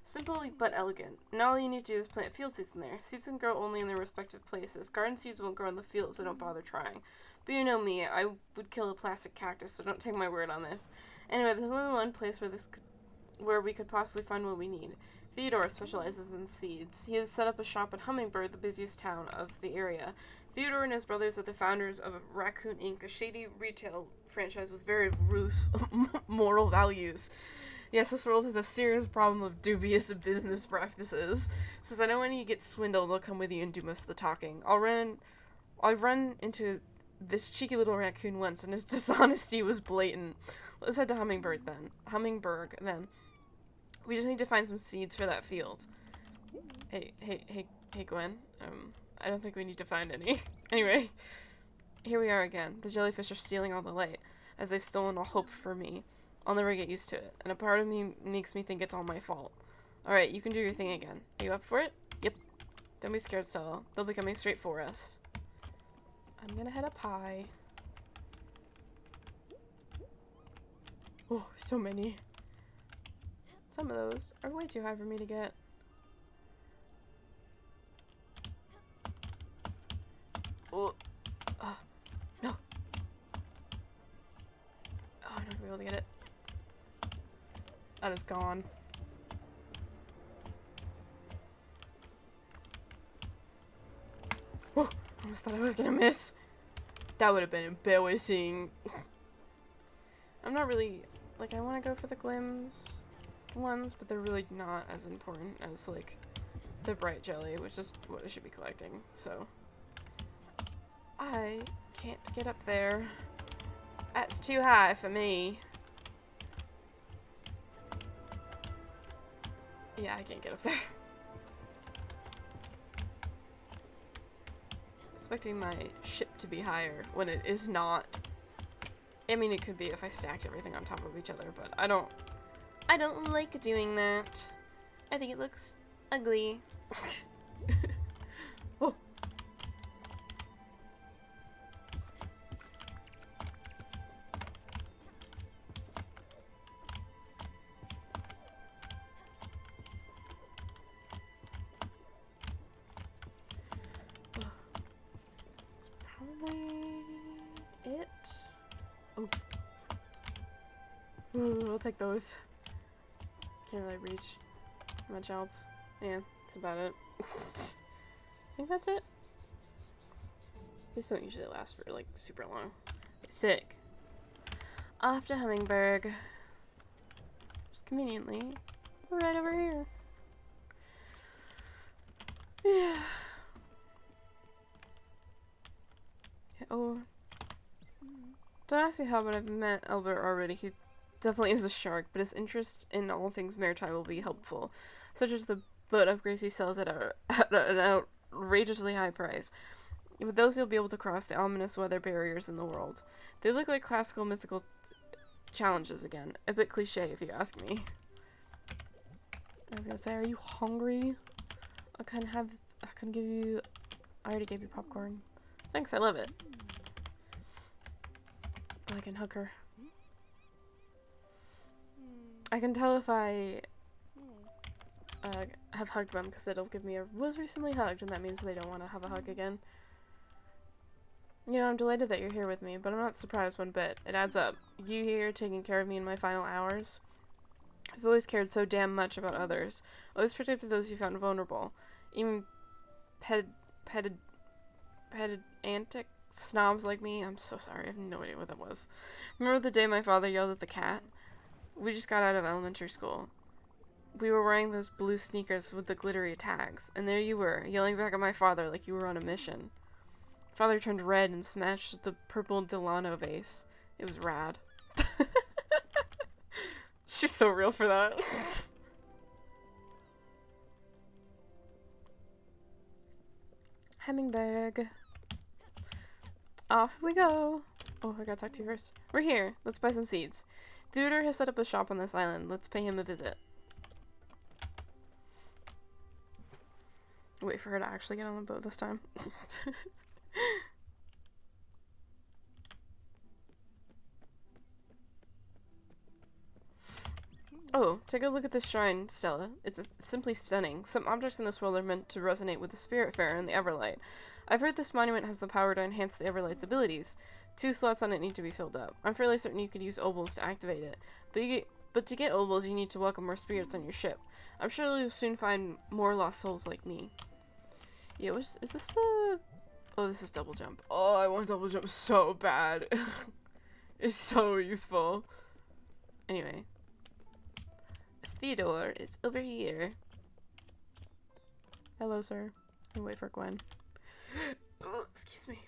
Simple but elegant. Now all you need to do is plant field seeds in there. Seeds can grow only in their respective places. Garden seeds won't grow in the field, so don't bother trying. But you know me, I would kill a plastic cactus, so don't take my word on this. Anyway, there's only one place where we could possibly find what we need. Theodore specializes in seeds. He has set up a shop at Hummingbird, the busiest town of the area. Theodore and his brothers are the founders of Raccoon Inc., a shady retail franchise with very loose moral values. Yes, this world has a serious problem of dubious business practices. Since I know when you get swindled, they'll come with you and do most of the talking. I've run into this cheeky little raccoon once, and his dishonesty was blatant. Let's head to Hummingbird then. We just need to find some seeds for that field. Hey, Gwen. I don't think we need to find any. Anyway, here we are again. The jellyfish are stealing all the light, as they've stolen all hope for me. I'll never get used to it, and a part of me makes me think it's all my fault. Alright, you can do your thing again. Are you up for it? Yep. Don't be scared, Stella. They'll be coming straight for us. I'm gonna head up high. Oh, so many. Some of those are way too high for me to get. Oh. No. Oh, I'm not gonna be able to get it. That is gone. Oh, almost thought I was gonna miss. That would have been embarrassing. I'm not really, like, I want to go for the glims ones, but they're really not as important as, like, the bright jelly, which is what I should be collecting, so. I can't get up there. That's too high for me. Yeah, I can't get up there. Expecting my ship to be higher when it is not. I mean, it could be if I stacked everything on top of each other, but I don't like doing that. I think it looks ugly. Oh. It. Oh. Ooh, I'll take those. Can't really reach much else. Yeah, that's about it. I think that's it. These don't usually last for like super long. Okay, sick. Off to Hummingbird. Just conveniently, right over here. Yeah. Oh. Don't ask me how, but I've met Albert already. He definitely is a shark, but his interest in all things maritime will be helpful, such as the boat upgrades he sells at an outrageously high price. With those, you'll be able to cross the ominous weather barriers in the world. They look like classical mythical challenges again. A bit cliche, if you ask me. I was gonna say, are you hungry? I already gave you popcorn. Thanks, I love it. I can hug her. I can tell if I have hugged them because it'll give me a was recently hugged, and that means they don't want to have a hug again. You know, I'm delighted that you're here with me, but I'm not surprised one bit. It adds up. You here taking care of me in my final hours. I've always cared so damn much about others. Always protected those you found vulnerable. Even petted headed antic snobs like me. I'm so sorry. I have no idea what that was. Remember the day my father yelled at the cat? We just got out of elementary school. We were wearing those blue sneakers with the glittery tags, and there you were, yelling back at my father like you were on a mission. Father turned red and smashed the purple Delano vase. It was rad. She's so real for that. Hemmingberg. Off we go. Oh, I gotta talk to you first. We're here. Let's buy some seeds. Theodore has set up a shop on this island. Let's pay him a visit. Wait for her to actually get on the boat this time. Oh, take a look at this shrine, Stella. It's simply stunning. Some objects in this world are meant to resonate with the spiritfarer and the Everlight. I've heard this monument has the power to enhance the Everlight's abilities. 2 slots on it need to be filled up. I'm fairly certain you could use obols to activate it. But to get obols, you need to welcome more spirits on your ship. I'm sure you'll soon find more lost souls like me. Yeah, is this the... Oh, this is double jump. Oh, I want double jump so bad. It's so useful. Anyway. Theodore is over here. Hello, sir. And wait for Gwen. Oh, excuse me.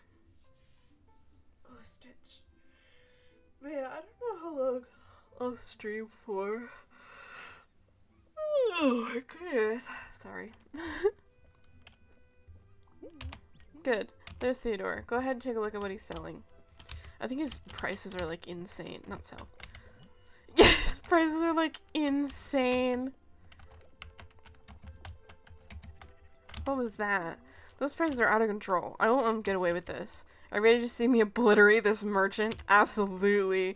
Oh, Stitch. Man, I don't know how long I'll stream for. Oh my goodness. Sorry. Good. There's Theodore. Go ahead and take a look at what he's selling. I think his prices are like insane. Not sell. Yes, prices are like insane. What was that? Those prices are out of control. I won't let them get away with this. Are you ready to see me obliterate this merchant? Absolutely.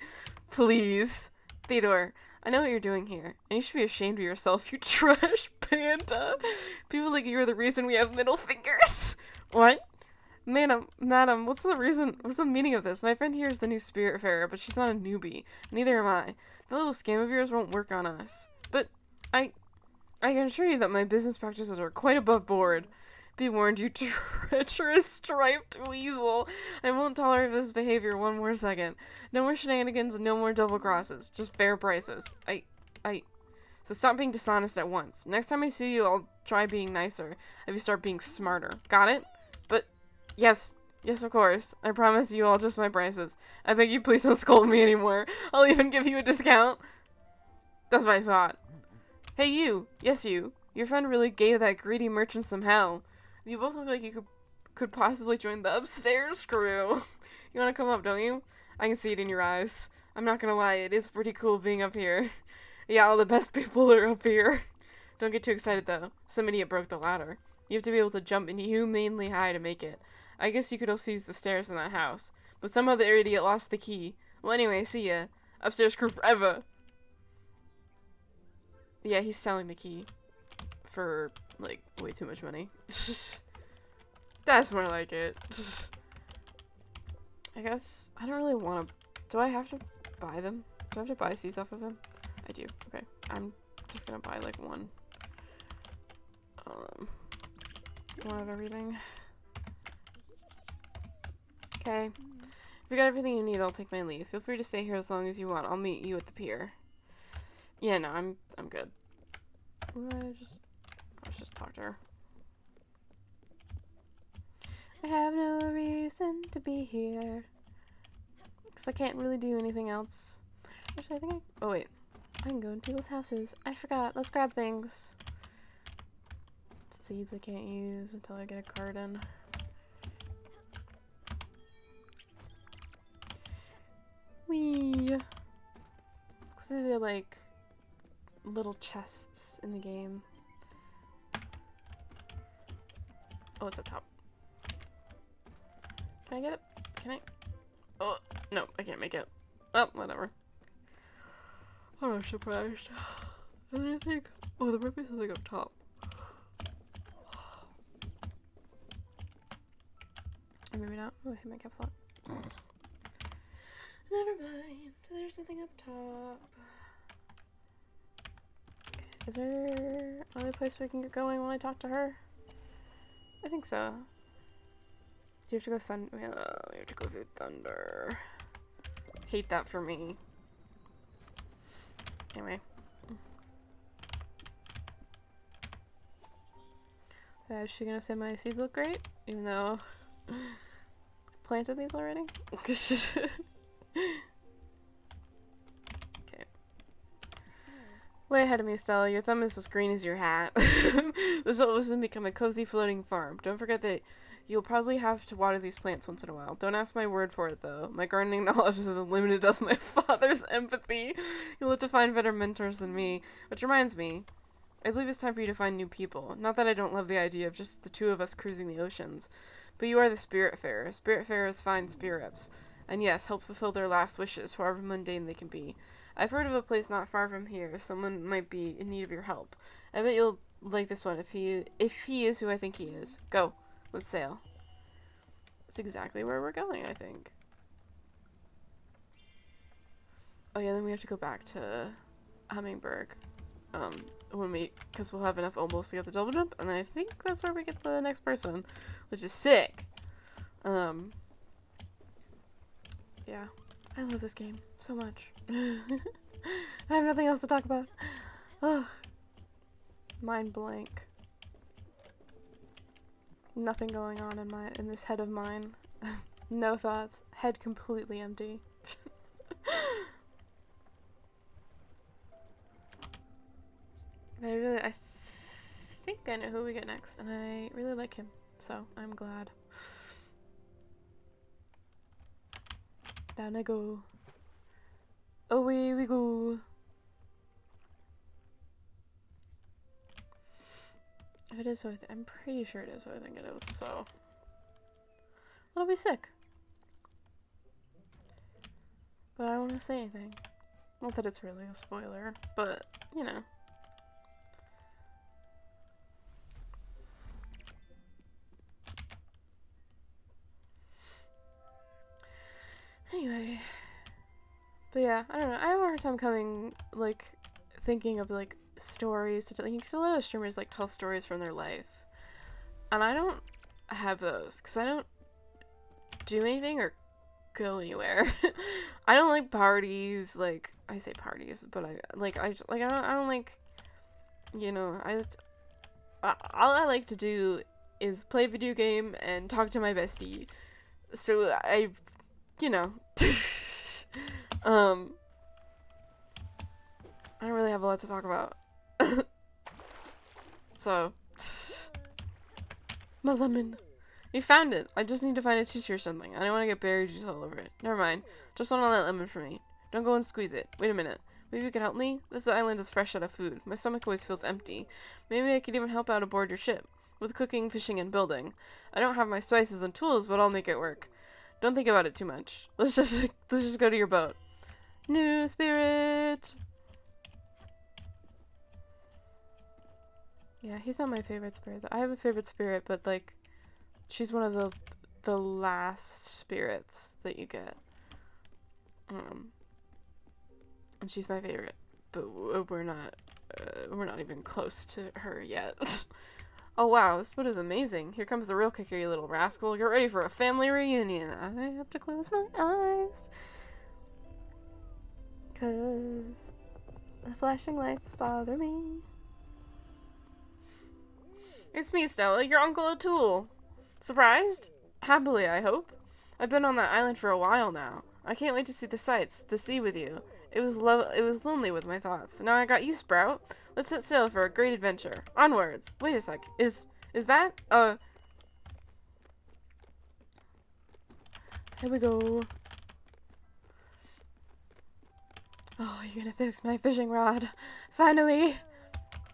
Please. Theodore, I know what you're doing here, and you should be ashamed of yourself, you trash panda. People like you are the reason we have middle fingers. What? Madam, what's the meaning of this? My friend here is the new spiritfarer, but she's not a newbie. Neither am I. The little scam of yours won't work on us. But I can assure you that my business practices are quite above board. Be warned, you treacherous striped weasel. I won't tolerate this behavior one more second. No more shenanigans and no more double crosses. Just fair prices. So stop being dishonest at once. Next time I see you, I'll try being nicer. If you start being smarter. Got it? But, yes, of course. I promise you I'll adjust my prices. I beg you please don't scold me anymore. I'll even give you a discount. That's what I thought. Hey you. Yes you. Your friend really gave that greedy merchant some hell. You both look like you could possibly join the upstairs crew. You want to come up, don't you? I can see it in your eyes. I'm not gonna lie, it is pretty cool being up here. Yeah, all the best people are up here. Don't get too excited though. Some idiot broke the ladder. You have to be able to jump inhumanely high to make it. I guess you could also use the stairs in that house. But some other idiot lost the key. Well anyway, see ya. Upstairs crew forever. Yeah, he's selling the key. For, like, way too much money. That's more like it. I guess, I don't really want to, do I have to buy them? Do I have to buy seeds off of him? I do, okay. I'm just gonna buy, like, one of everything. Okay. If you got everything you need, I'll take my leave. Feel free to stay here as long as you want. I'll meet you at the pier. Yeah, no, I'm good. Let's just talk to her. I have no reason to be here. Because I can't really do anything else. Actually, I think oh wait. I can go in people's houses. I forgot. Let's grab things. Seeds I can't use until I get a garden. Whee! Because these are like little chests in the game. Oh, it's up top. Can I get it? Can I? Oh, no, I can't make it. Oh, whatever. I'm not surprised. I didn't think. Oh, there might be something up top. Or maybe not. Oh, I hit my caps lock. Never mind. There's something up top. Okay. Is there another place we can get going while I talk to her? I think so. Do you have to go thunder? We have to go through thunder. Hate that for me. Anyway. Is she gonna say my seeds look great? Even though I planted these already? Okay. Way ahead of me, Stella. Your thumb is as green as your hat. This will soon become a cozy floating farm. Don't forget that you'll probably have to water these plants once in a while. Don't ask my word for it, though. My gardening knowledge is as limited as my father's empathy. You'll have to find better mentors than me. Which reminds me, I believe it's time for you to find new people. Not that I don't love the idea of just the two of us cruising the oceans. But you are the spiritfarer. Spiritfarers find spirits. And yes, help fulfill their last wishes, however mundane they can be. I've heard of a place not far from here. Someone might be in need of your help. I bet you'll like this one if he is who I think he is. Go. Let's sail. That's exactly where we're going, I think. Oh yeah, then we have to go back to Hummingberg. Because we'll have enough almost to get the double jump, and then I think that's where we get the next person, which is sick. Yeah. I love this game so much. I have nothing else to talk about. Ugh. Mind blank. Nothing going on in this head of mine. No thoughts. Head completely empty. I think I know who we get next, and I really like him, so I'm glad. Down I go. Away we go. If it is who I'm pretty sure it is who I think it is, so I'll be sick. But I don't want to say anything. Not that it's really a spoiler, but you know. Anyway. But yeah, I don't know. I have a hard time thinking of, stories to tell. Because a lot of streamers, tell stories from their life. And I don't have those. Because I don't do anything or go anywhere. I don't like parties. I say parties, but I don't like, all I like to do is play a video game and talk to my bestie. So I don't really have a lot to talk about. So, my lemon. You found it. I just need to find a tissue or something. I don't want to get berry juice all over it. Never mind. Just want all that lemon for me. Don't go and squeeze it. Wait a minute. Maybe you can help me? This island is fresh out of food. My stomach always feels empty. Maybe I could even help out aboard your ship. With cooking, fishing, and building. I don't have my spices and tools, but I'll make it work. Don't think about it too much. Let's just go to your boat. New spirit! Yeah, he's not my favorite spirit. I have a favorite spirit, but she's one of the last spirits that you get. And she's my favorite, but we're not even close to her yet. Oh wow, this boat is amazing. Here comes the real kicker, you little rascal. Get ready for a family reunion. I have to close my eyes. 'Cause the flashing lights bother me. It's me, Stella, your Uncle O'Toole. Surprised? Happily, I hope. I've been on that island for a while now. I can't wait to see the sights, the sea with you. It was lonely with my thoughts. Now I got you, Sprout. Let's set sail for a great adventure. Onwards. Wait a sec. Is that Here we go. Oh, you're gonna fix my fishing rod. Finally.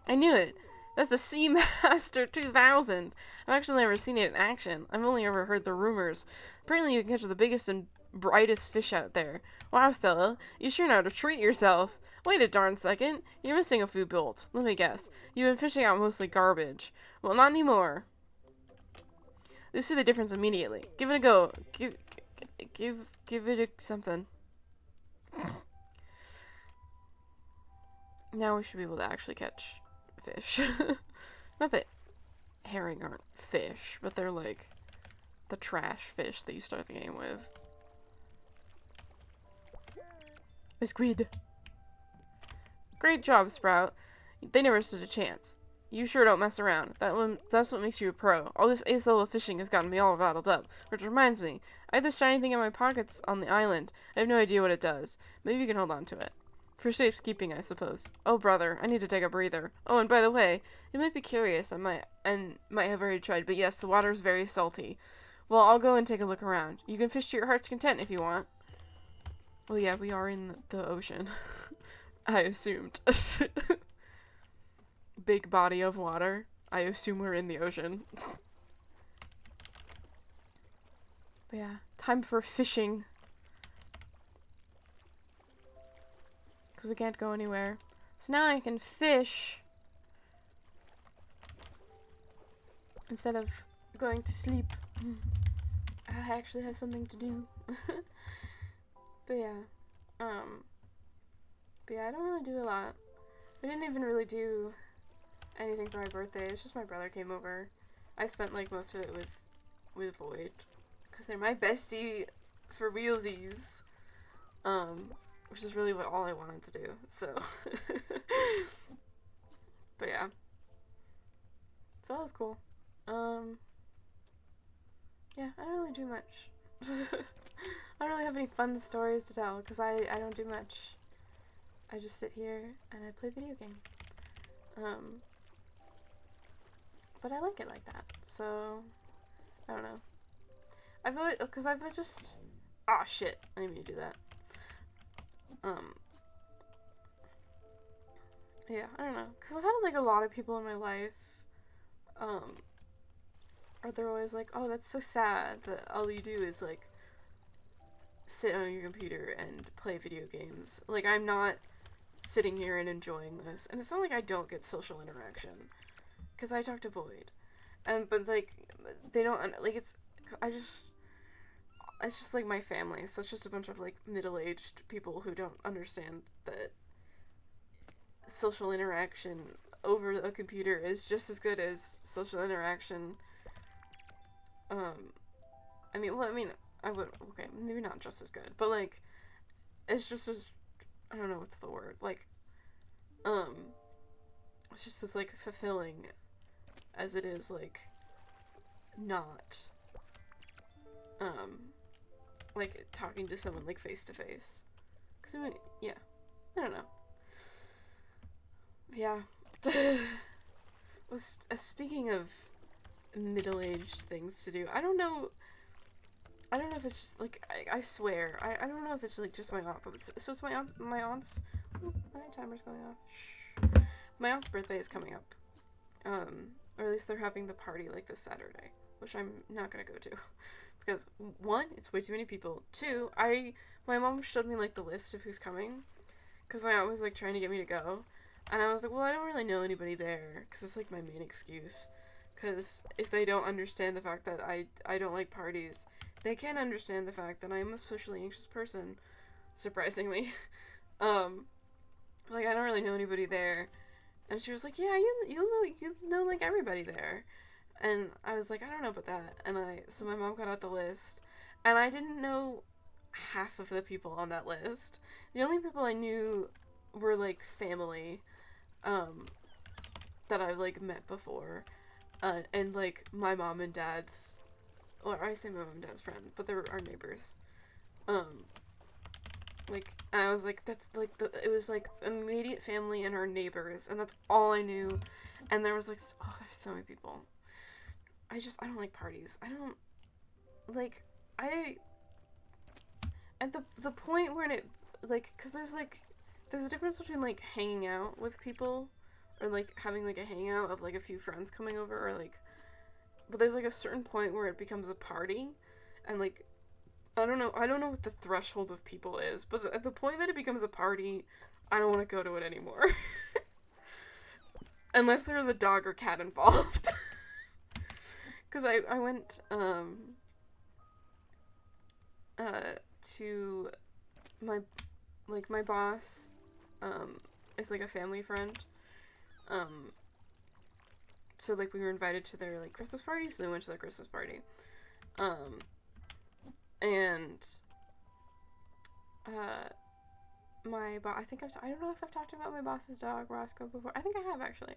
I knew it. That's the Seamaster 2000. I've actually never seen it in action. I've only ever heard the rumors. Apparently you can catch the biggest and brightest fish out there. Wow, Stella, you sure know how to treat yourself. Wait a darn second. You're missing a few bolts. Let me guess. You've been fishing out mostly garbage. Well, not anymore. You'll see the difference immediately. Give it a go. Give it something. Now we should be able to actually catch fish. Not that herring aren't fish, but they're the trash fish that you start the game with. A squid. Great job, Sprout. They never stood a chance. You sure don't mess around. That's what makes you a pro. All this ace level fishing has gotten me all rattled up. Which reminds me, I have this shiny thing in my pockets on the island. I have no idea what it does. Maybe you can hold on to it. For safekeeping, I suppose. Oh, brother, I need to take a breather. Oh, and by the way, you might be curious, might have already tried, but yes, the water is very salty. Well, I'll go and take a look around. You can fish to your heart's content if you want. Well, yeah, we are in the ocean. I assumed. Big body of water. I assume we're in the ocean. But yeah, time for fishing. Because we can't go anywhere. So now I can fish instead of going to sleep. I actually have something to do. But yeah. But yeah, I don't really do a lot. We didn't even really do anything for my birthday. It's just my brother came over. I spent like most of it with Void, because they're my bestie for realsies. Which is really all I wanted to do. So, but yeah. So that was cool. Yeah, I don't really do much. I don't really have any fun stories to tell because I don't do much. I just sit here and I play video games. But I like it like that, so I don't know. I feel like, because I've just, ah, shit, I didn't mean to do that. Yeah, I don't know, because I've had like a lot of people in my life, or they're always like, oh, that's so sad that all you do is like sit on your computer and play video games. Like, I'm not sitting here and enjoying this, and it's not like I don't get social interaction, because I talk to Void, but like, they don't, like, it's just like my family, so it's just a bunch of like middle-aged people who don't understand that social interaction over a computer is just as good as social interaction. I would, okay, maybe not just as good, but like, it's just as, I don't know what's the word, like, it's just as like fulfilling as it is like not, like talking to someone like face to face. Cause I mean, yeah, I don't know. Yeah. Well, speaking of middle-aged things to do, I don't know if it's just like, I swear, I don't know if it's like just my aunt, but so it's my aunt's, oh, my timer's going off. Shh. My aunt's birthday is coming up, or at least they're having the party like this Saturday, which I'm not gonna go to, because one, it's way too many people, two, my mom showed me like the list of who's coming, because my aunt was like trying to get me to go, and I was like, well, I don't really know anybody there, because it's like my main excuse, because if they don't understand the fact that I don't like parties, they can understand the fact that I'm a socially anxious person, surprisingly. Like, I don't really know anybody there. And she was like, yeah, you know like everybody there. And I was like, I don't know about that. And so my mom got out the list, and I didn't know half of the people on that list. The only people I knew were like family, that I've like met before, and like my mom and dad's, or I say my mom and dad's friend, but they're our neighbors. Like, and I was like, that's like it was like immediate family and our neighbors, and that's all I knew. And there was like, oh, there's so many people. I don't like parties. I don't like, at the point where it, like, cause there's a difference between like hanging out with people, or like having like a hangout of like a few friends coming over, or like, but there's like a certain point where it becomes a party, and like, I don't know what the threshold of people is, but at the point that it becomes a party, I don't want to go to it anymore. Unless there was a dog or cat involved. Because I went, to my boss, is like a family friend, so like we were invited to their like Christmas party, so we went to their Christmas party, And I think I don't know if I've talked about my boss's dog Roscoe before. I think I have actually,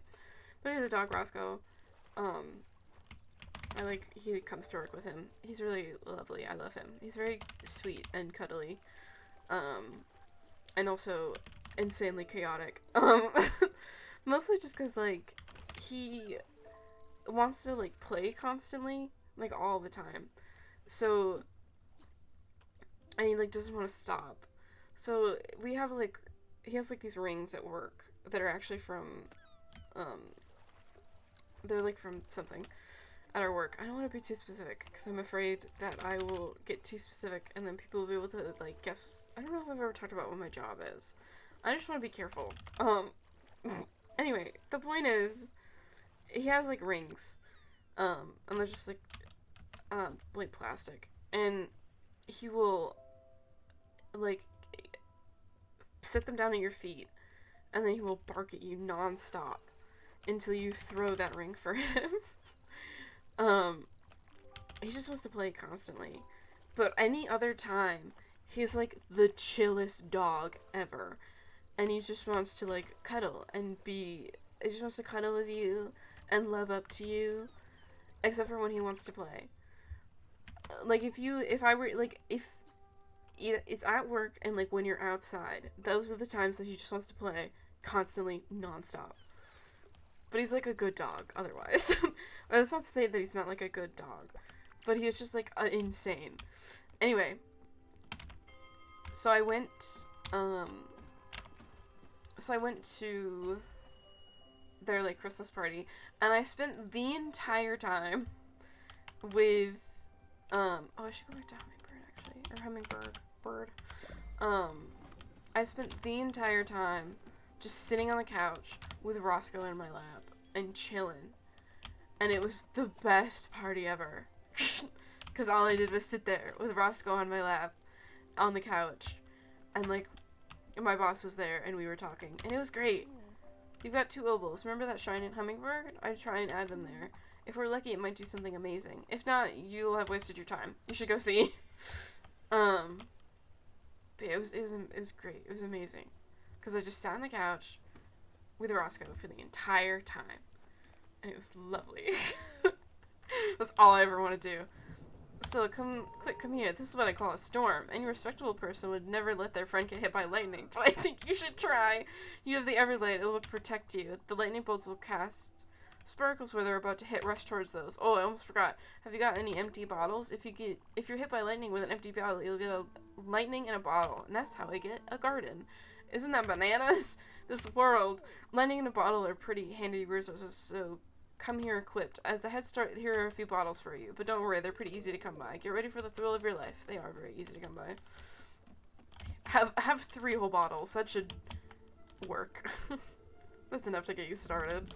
but he's a dog Roscoe. He comes to work with him. He's really lovely. I love him. He's very sweet and cuddly, and also insanely chaotic. Mostly just because like he wants to like play constantly, like all the time. So, and he like doesn't want to stop. So we have like, he has like these rings at work that are actually from, they're like from something at our work. I don't want to be too specific because I'm afraid that I will get too specific and then people will be able to like guess. I don't know if I've ever talked about what my job is. I just want to be careful. Anyway, the point is, he has like rings, and they're just like plastic, and he will like sit them down at your feet, and then he will bark at you nonstop until you throw that ring for him. He just wants to play constantly, but any other time, he's like the chillest dog ever, and he just wants to like cuddle and he just wants to cuddle with you and love up to you, except for when he wants to play. Like if it's at work and like when you're outside, those are the times that he just wants to play constantly, nonstop. But he's like a good dog otherwise. That's not to say that he's not like a good dog, but he is just like insane. Anyway, so I went to their like Christmas party, and I spent the entire time with I should go back to Hummingbird bird. I spent the entire time just sitting on the couch with Roscoe in my lap and chilling, and it was the best party ever. Because all I did was sit there with Roscoe on my lap on the couch, and like my boss was there and we were talking, and it was great. You've got 2 obols. Remember that Shining Hummingbird? I try and add them there. If we're lucky, it might do something amazing. If not, you'll have wasted your time. You should go see. But it was great. It was amazing. Because I just sat on the couch with Roscoe for the entire time. And it was lovely. That's all I ever want to do. So come here. This is what I call a storm. Any respectable person would never let their friend get hit by lightning, but I think you should try. You have the Everlight. It will protect you. The lightning bolts will cast sparkles where they're about to hit. Rush towards those. Oh, I almost forgot. Have you got any empty bottles? If you're hit by lightning with an empty bottle, you'll get a lightning in a bottle, and that's how I get a garden. Isn't that bananas? This world. Lightning in a bottle are pretty handy resources, so come here equipped. As a head start, here are a few bottles for you, but don't worry, they're pretty easy to come by. Get ready for the thrill of your life. They are very easy to come by. Have 3 whole bottles. That should work. That's enough to get you started.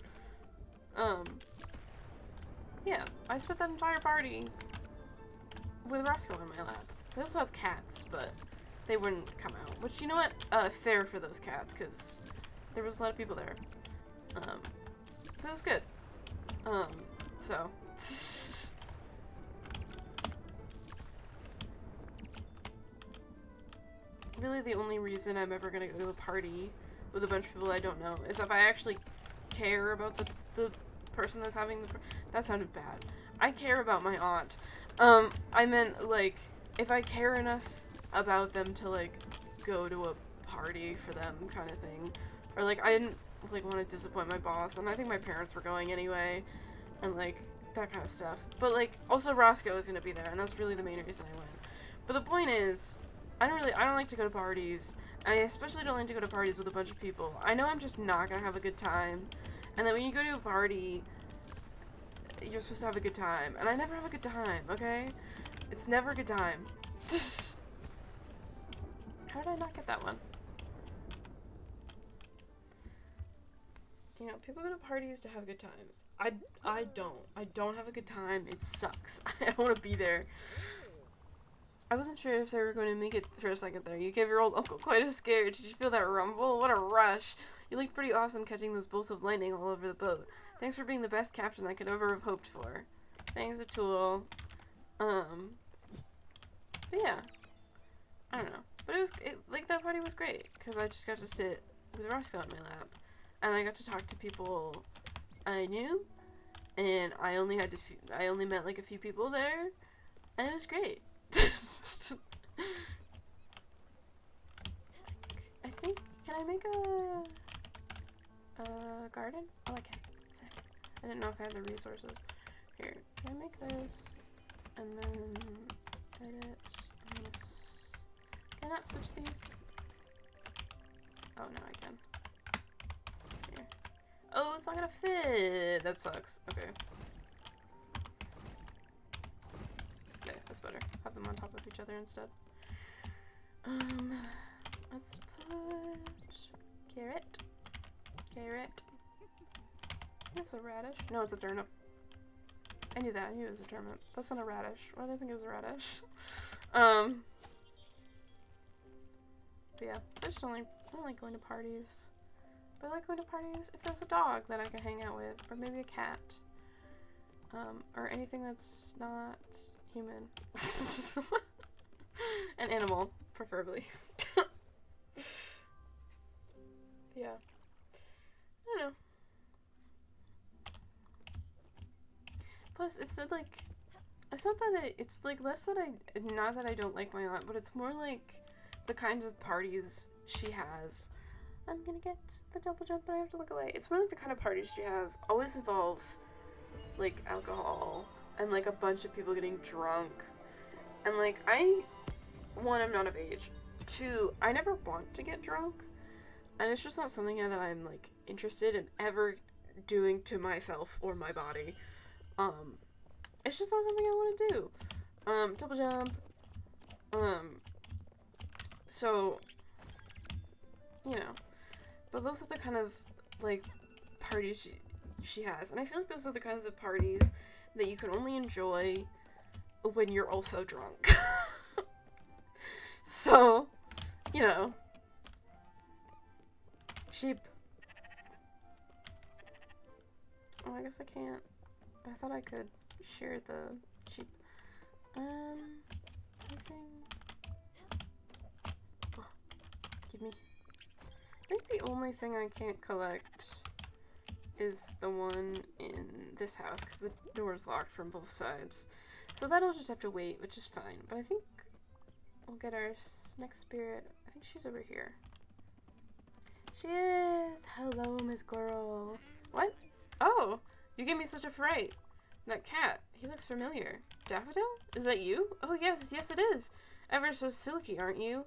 Yeah, I spent that entire party with Roscoe in my lap. They also have cats, but they wouldn't come out. Which, you know what? Fair for those cats, because there was a lot of people there. But it was good. So. Really the only reason I'm ever gonna go to a party with a bunch of people I don't know is if I actually care about the person that's having that sounded bad. I care about my aunt. I meant, like, if I care enough about them to, like, go to a party for them kind of thing. Or, like, I didn't, like, want to disappoint my boss, and I think my parents were going anyway, and, like, that kind of stuff. But, like, also Roscoe is gonna be there, and that's really the main reason I went. But the point is, I don't like to go to parties, and I especially don't like to go to parties with a bunch of people. I know I'm just not gonna have a good time, and then when you go to a party, you're supposed to have a good time, and I never have a good time, okay? It's never a good time. How did I not get that one? You know, people go to parties to have good times. I don't. I don't have a good time. It sucks. I don't want to be there. I wasn't sure if they were going to make it for a second there. You gave your old uncle quite a scare. Did you feel that rumble? What a rush. You looked pretty awesome catching those bolts of lightning all over the boat. Thanks for being the best captain I could ever have hoped for. Thanks, Atul. But yeah, I don't know. But like, that party was great, because I just got to sit with Roscoe on my lap, and I got to talk to people I knew, and I only met like a few people there, and it was great. I think, can I make a garden? Oh, I can. Sick. I didn't know if I had the resources. Here, can I make this? And then edit. Can I not switch these? Oh, no, I can. Here. Oh, it's not gonna fit. That sucks. Okay. Okay, that's better. Have them on top of each other instead. Let's put carrot. Carrot. That's a radish. No, it's a turnip. I knew that. I knew it was a turnip. That's not a radish. Why did I think it was a radish? But yeah, so I don't like going to parties. But I like going to parties if there's a dog that I can hang out with, or maybe a cat. Or anything that's not human. An animal, preferably. Yeah. I don't know. Plus, it's not like, it's not that it's like less that not that I don't like my aunt, but it's more like the kinds of parties she has. I'm gonna get the double jump, but I have to look away. It's more like the kind of parties she have always involve like alcohol and like a bunch of people getting drunk. And like, one, I'm not of age. Two, I never want to get drunk. And it's just not something that I'm like interested in ever doing to myself or my body. It's just not something I want to do. Double jump. So, you know, but those are the kind of like parties she has, and I feel like those are the kinds of parties that you can only enjoy when you're also drunk. So, you know, sheep. Oh, I guess I can't. I thought I could share the sheep. Anything? Oh, give me. I think the only thing I can't collect is the one in this house, because the door's locked from both sides. So that'll just have to wait, which is fine. But I think we'll get our next spirit. I think she's over here. She is! Hello, Miss Squirrel. What? Oh! You gave me such a fright. That cat. He looks familiar. Daffodil? Is that you? Oh, yes, yes it is. Ever so silky, aren't you?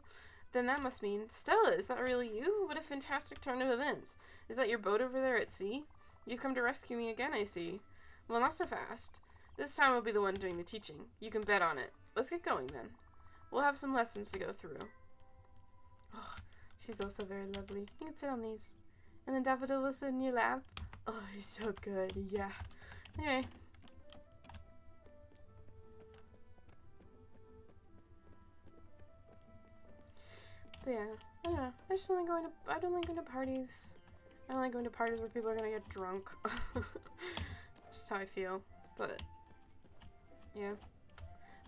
Then that must mean... Stella, is that really you? What a fantastic turn of events. Is that your boat over there at sea? You've come to rescue me again, I see. Well, not so fast. This time I'll be the one doing the teaching. You can bet on it. Let's get going, then. We'll have some lessons to go through. Oh, she's also very lovely. You can sit on these. And then Daffodil will sit in your lap. Oh, he's so good. Yeah. Anyway. But yeah, I don't know. I don't like going to parties. I don't like going to parties where people are gonna get drunk. Just how I feel. But, yeah.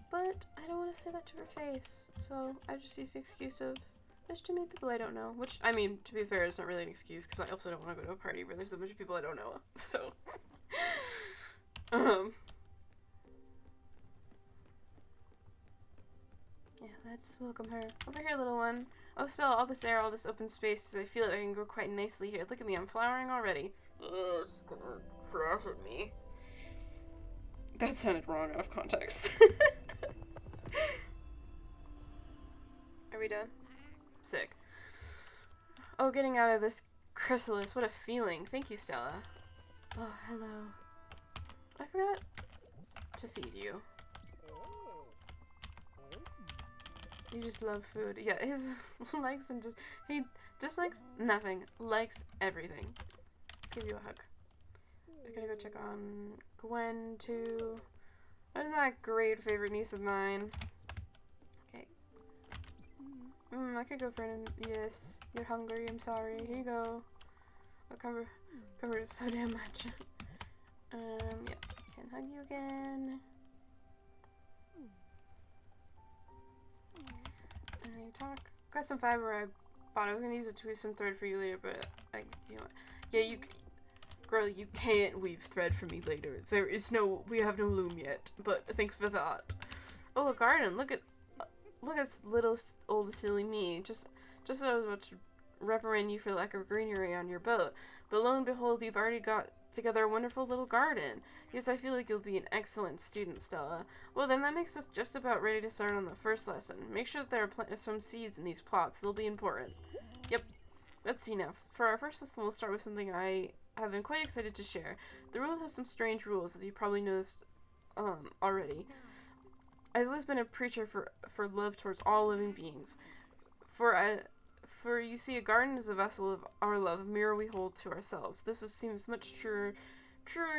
But I don't want to say that to her face. So I just use the excuse of, there's too many people I don't know. Which, I mean, to be fair, it's not really an excuse, because I also don't want to go to a party where there's a bunch of people I don't know. So, yeah, let's welcome her. Over here, little one. Oh, still, all this air, all this open space, I feel like I can grow quite nicely here. Look at me, I'm flowering already. Ugh, it's gonna crash at me. That sounded wrong out of context. Are we done? Sick. Oh, getting out of this chrysalis, what a feeling. Thank you, Stella. Oh, hello. I forgot to feed you. You just love food. Yeah, his likes and he dislikes nothing, likes everything. Let's give you a hug. I gotta go check on Gwen too. That is that great favorite niece of mine. Okay. I could go for an, yes, you're hungry, I'm sorry. Here you go. I'll cover it so damn much. Yeah, I can hug you again. And you talk. Got some fiber I bought. I was gonna use it to weave some thread for you later, but like, you know what? Yeah, girl, you can't weave thread for me later. We have no loom yet, but thanks for that. Oh, a garden. Look at little old silly me. Just as I was about to reprimand you for lack of greenery on your boat. But lo and behold, you've already got together a wonderful little garden. Yes, I feel like you'll be an excellent student, Stella. Well, then that makes us just about ready to start on the first lesson. Make sure that there are some seeds in these plots. They'll be important. Yep. Let's see now. For our first lesson, we'll start with something I have been quite excited to share. The world has some strange rules, as you probably noticed already. I've always been a preacher for love towards all living beings. For you see, a garden is a vessel of our love, a mirror we hold to ourselves. Seems much truer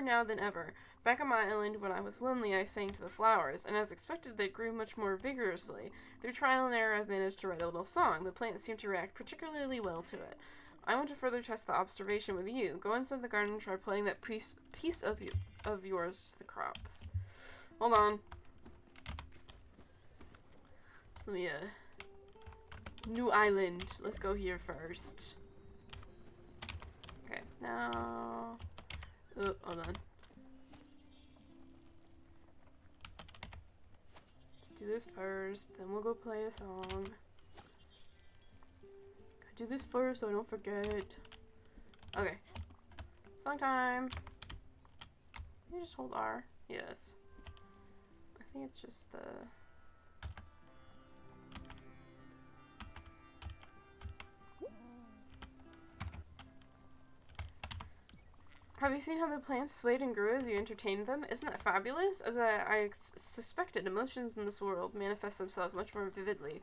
now than ever. Back on my island, when I was lonely, I sang to the flowers, and as expected, they grew much more vigorously. Through trial and error, I've managed to write a little song. The plants seem to react particularly well to it. I want to further test the observation with you. Go inside the garden and try playing that piece of yours to the crops. Hold on. Just let me, new island. Let's go here first. Okay, now... Oh, hold on. Let's do this first, then we'll go play a song. Gotta do this first so I don't forget. Okay. Song time. Can you just hold R? Yes. I think it's just the... Have you seen how the plants swayed and grew as you entertained them? Isn't that fabulous? As I suspected, emotions in this world manifest themselves much more vividly.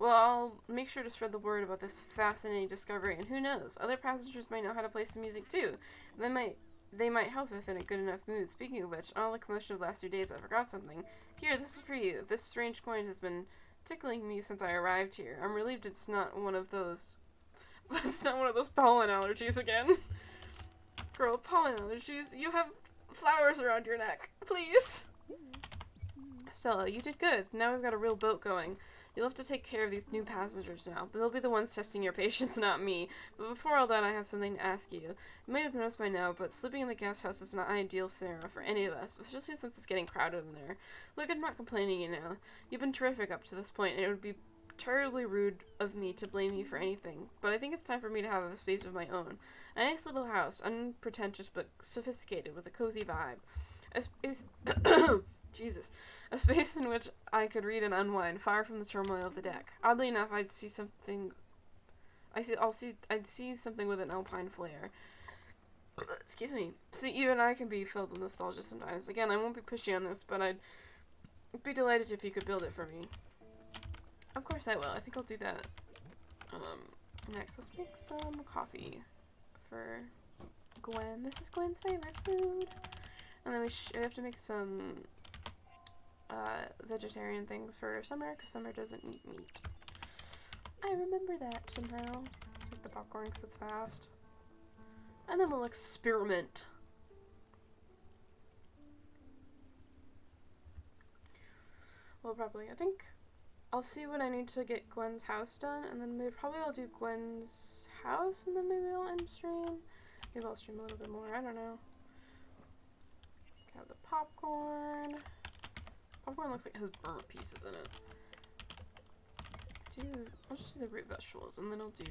Well, I'll make sure to spread the word about this fascinating discovery, and who knows, other passengers might know how to play some music too. They might help if in a good enough mood. Speaking of which, in all the commotion of the last few days, I forgot something. Here, this is for you. This strange coin has been tickling me since I arrived here. I'm relieved it's not one of those... It's not one of those pollen allergies again. Girl, pollen allergies. You have flowers around your neck. Please. Stella, you did good. Now we've got a real boat going. You'll have to take care of these new passengers now. But they'll be the ones testing your patience, not me. But before all that, I have something to ask you. You might have noticed by now, but sleeping in the guest house is not an ideal scenario for any of us, especially since it's getting crowded in there. Look, I'm not complaining, you know. You've been terrific up to this point, and it would be terribly rude of me to blame you for anything, but I think it's time for me to have a space of my own. A nice little house, unpretentious but sophisticated, with a cozy vibe. A space, Jesus, a space in which I could read and unwind, far from the turmoil of the deck. Oddly enough, I'd see something with an alpine flair. Excuse me. See, even I can be filled with nostalgia sometimes. Again, I won't be pushy on this, but I'd be delighted if you could build it for me. Of course I will. I think I'll do that. Next, let's make some coffee for Gwen. This is Gwen's favorite food. And then we have to make some vegetarian things for Summer, because Summer doesn't eat meat. I remember that somehow. Let's make the popcorn because it's fast. And then we'll experiment. Well, probably. I think I'll see when I need to get Gwen's house done, and then probably I'll do Gwen's house, and then maybe I'll end stream. Maybe I'll stream a little bit more. I don't know. Have the popcorn. Popcorn looks like it has burnt pieces in it. I'll just do the root vegetables, and then I'll do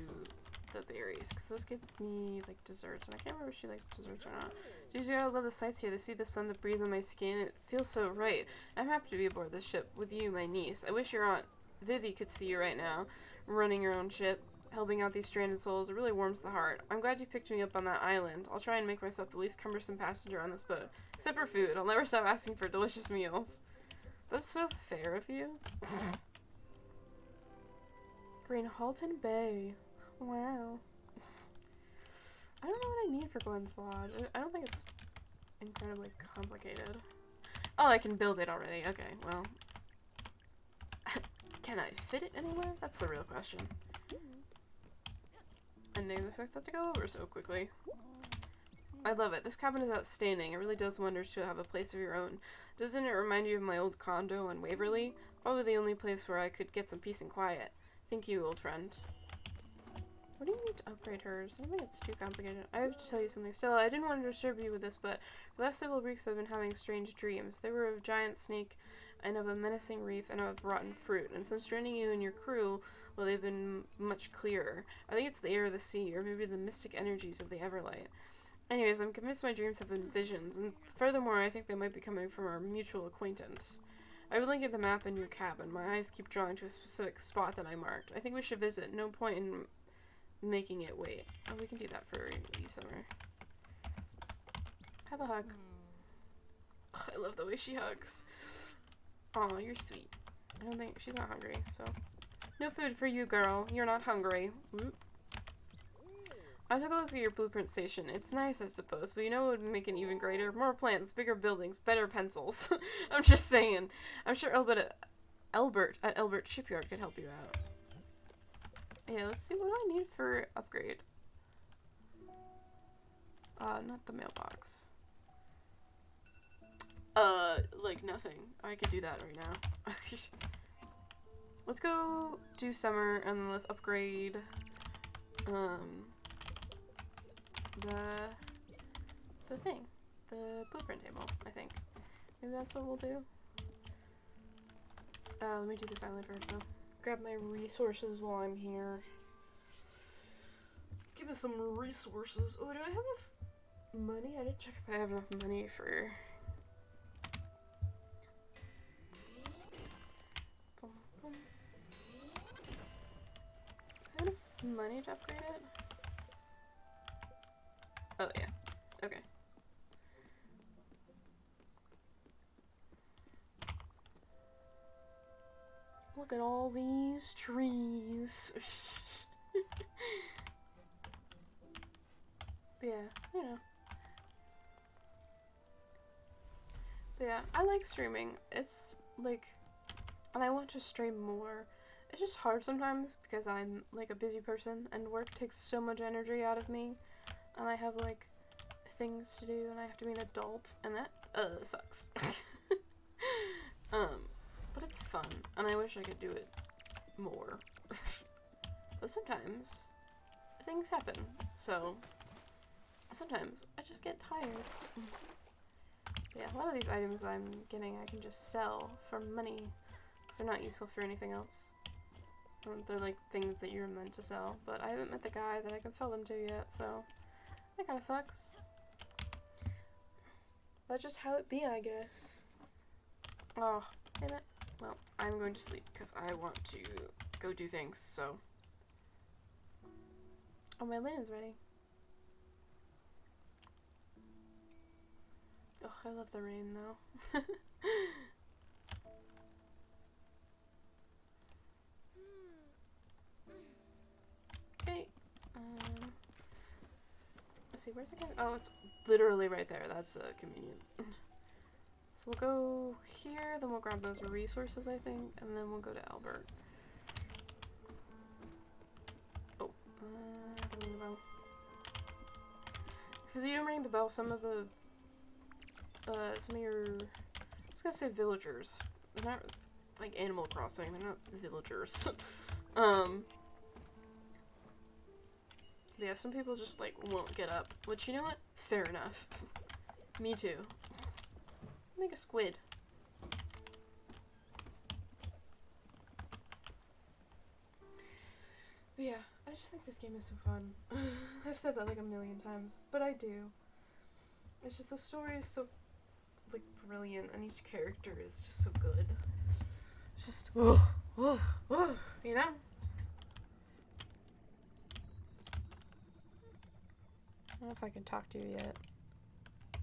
the berries, because those give me, like, desserts, and I can't remember if she likes desserts or not. Geez, I love the sights here. To see the sun, the breeze on my skin, it feels so right. I'm happy to be aboard this ship with you, my niece. I wish your Aunt Vivi could see you right now, running your own ship, helping out these stranded souls. It really warms the heart. I'm glad you picked me up on that island. I'll try and make myself the least cumbersome passenger on this boat. Except for food. I'll never stop asking for delicious meals. That's so fair of you. Green Halton Bay. Wow. I don't know what I need for Gwen's Lodge. I don't think it's incredibly complicated. Oh, I can build it already. Okay, well. Can I fit it anywhere? That's the real question. I didn't expect that to go over so quickly. I love it. This cabin is outstanding. It really does wonders to have a place of your own. Doesn't it remind you of my old condo on Waverly? Probably the only place where I could get some peace and quiet. Thank you, old friend. What do you need to upgrade hers? I don't think it's too complicated. I have to tell you something. Stella, I didn't want to disturb you with this, but for the last several weeks I've been having strange dreams. They were of a giant snake and of a menacing reef and of rotten fruit. And since joining you and your crew, well, they've been much clearer. I think it's the air of the sea, or maybe the mystic energies of the Everlight. Anyways, I'm convinced my dreams have been visions, and furthermore, I think they might be coming from our mutual acquaintance. I would link at the map in your cabin. My eyes keep drawing to a specific spot that I marked. I think we should visit. No point in making it wait. Oh, we can do that for the summer. Have a hug. Oh, I love the way she hugs. Aw, you're sweet. I don't think she's not hungry, so. No food for you, girl. You're not hungry. Whoop. I took a look at your blueprint station. It's nice, I suppose, but you know what would make it even greater? More plants, bigger buildings, better pencils. I'm just saying. I'm sure Albert at Albert Shipyard could help you out. Yeah, let's see, what do I need for upgrade? Not the mailbox. Like nothing. I could do that right now. Let's go do summer and then let's upgrade, the thing. The blueprint table, I think. Maybe that's what we'll do. Let me do this island first though. Grab my resources while I'm here. Give us some resources. Oh, do I have enough money? I didn't check if I have enough money for... Boom, boom. I have enough money to upgrade it? Oh, yeah. Okay. Look at all these trees. But yeah, you know. But yeah, I like streaming. It's like, and I want to stream more. It's just hard sometimes because I'm like a busy person and work takes so much energy out of me. And I have like things to do and I have to be an adult and that sucks. But it's fun and I wish I could do it more. But sometimes things happen, so sometimes I just get tired. Yeah, a lot of these items I'm getting I can just sell for money because they're not useful for anything else. They're like things that you're meant to sell, but I haven't met the guy that I can sell them to yet, so that kind of sucks. That's just how it be, I guess. Oh, damn it. Well, I'm going to sleep because I want to go do things, so. Oh, my linen's ready. Oh, I love the rain, though. Okay. Let's see, where's it going? Oh, it's literally right there. That's convenient. So we'll go here, then we'll grab those resources, I think, and then we'll go to Albert. Oh, don't ring the bell. Because you don't ring the bell, some of your, I was gonna say villagers. They're not like Animal Crossing, they're not villagers. Yeah, some people just like won't get up, which, you know what? Fair enough. Me too. Make a squid. But yeah, I just think this game is so fun. I've said that like a million times, but I do. It's just the story is so like brilliant and each character is just so good. It's just, you know? I don't know if I can talk to you yet.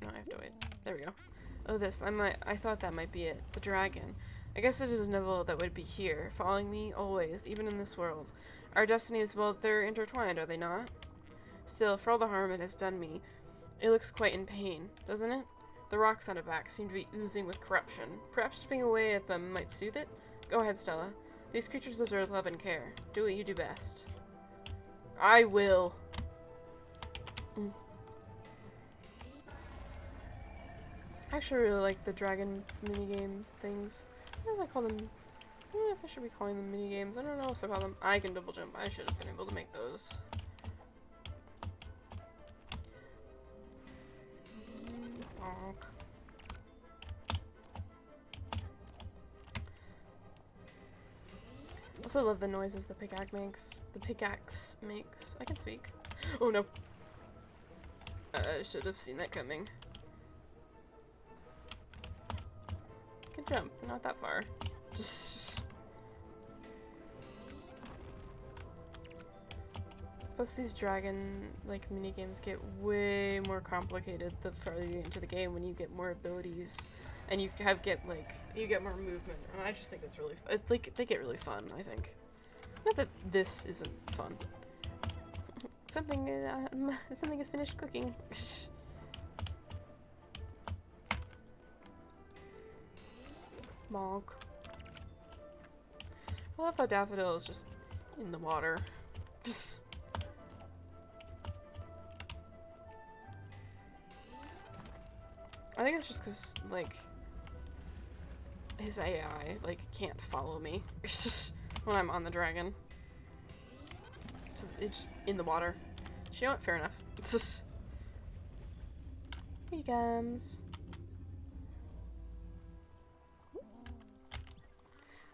No, I have to wait. There we go. Oh, I thought that might be it. The dragon. I guess it is inevitable that would be here, following me always, even in this world. Our destinies, well, they're intertwined, are they not? Still, for all the harm it has done me, it looks quite in pain, doesn't it? The rocks on it back seem to be oozing with corruption. Perhaps chipping away at them might soothe it? Go ahead, Stella. These creatures deserve love and care. Do what you do best. I will. I actually really like the dragon minigame things. I don't know if I call them. I don't know if I should be calling them minigames. I don't know what to call them. I can double jump. I should have been able to make those. Bonk. Also love the noises the pickaxe makes. I can speak. Oh no. I should have seen that coming. I can jump, not that far. Plus these dragon like mini games get way more complicated the farther you get into the game when you get more abilities and you get more movement, and I just think it's really like they get really fun, I think. Not that this isn't fun. Something is finished cooking. Bonk. I love how Daffodil is just in the water. Just. I think it's just because, like, his AI, like, can't follow me. It's just when I'm on the dragon. So it's just in the water. You know what? Fair enough. It's just. Here he comes.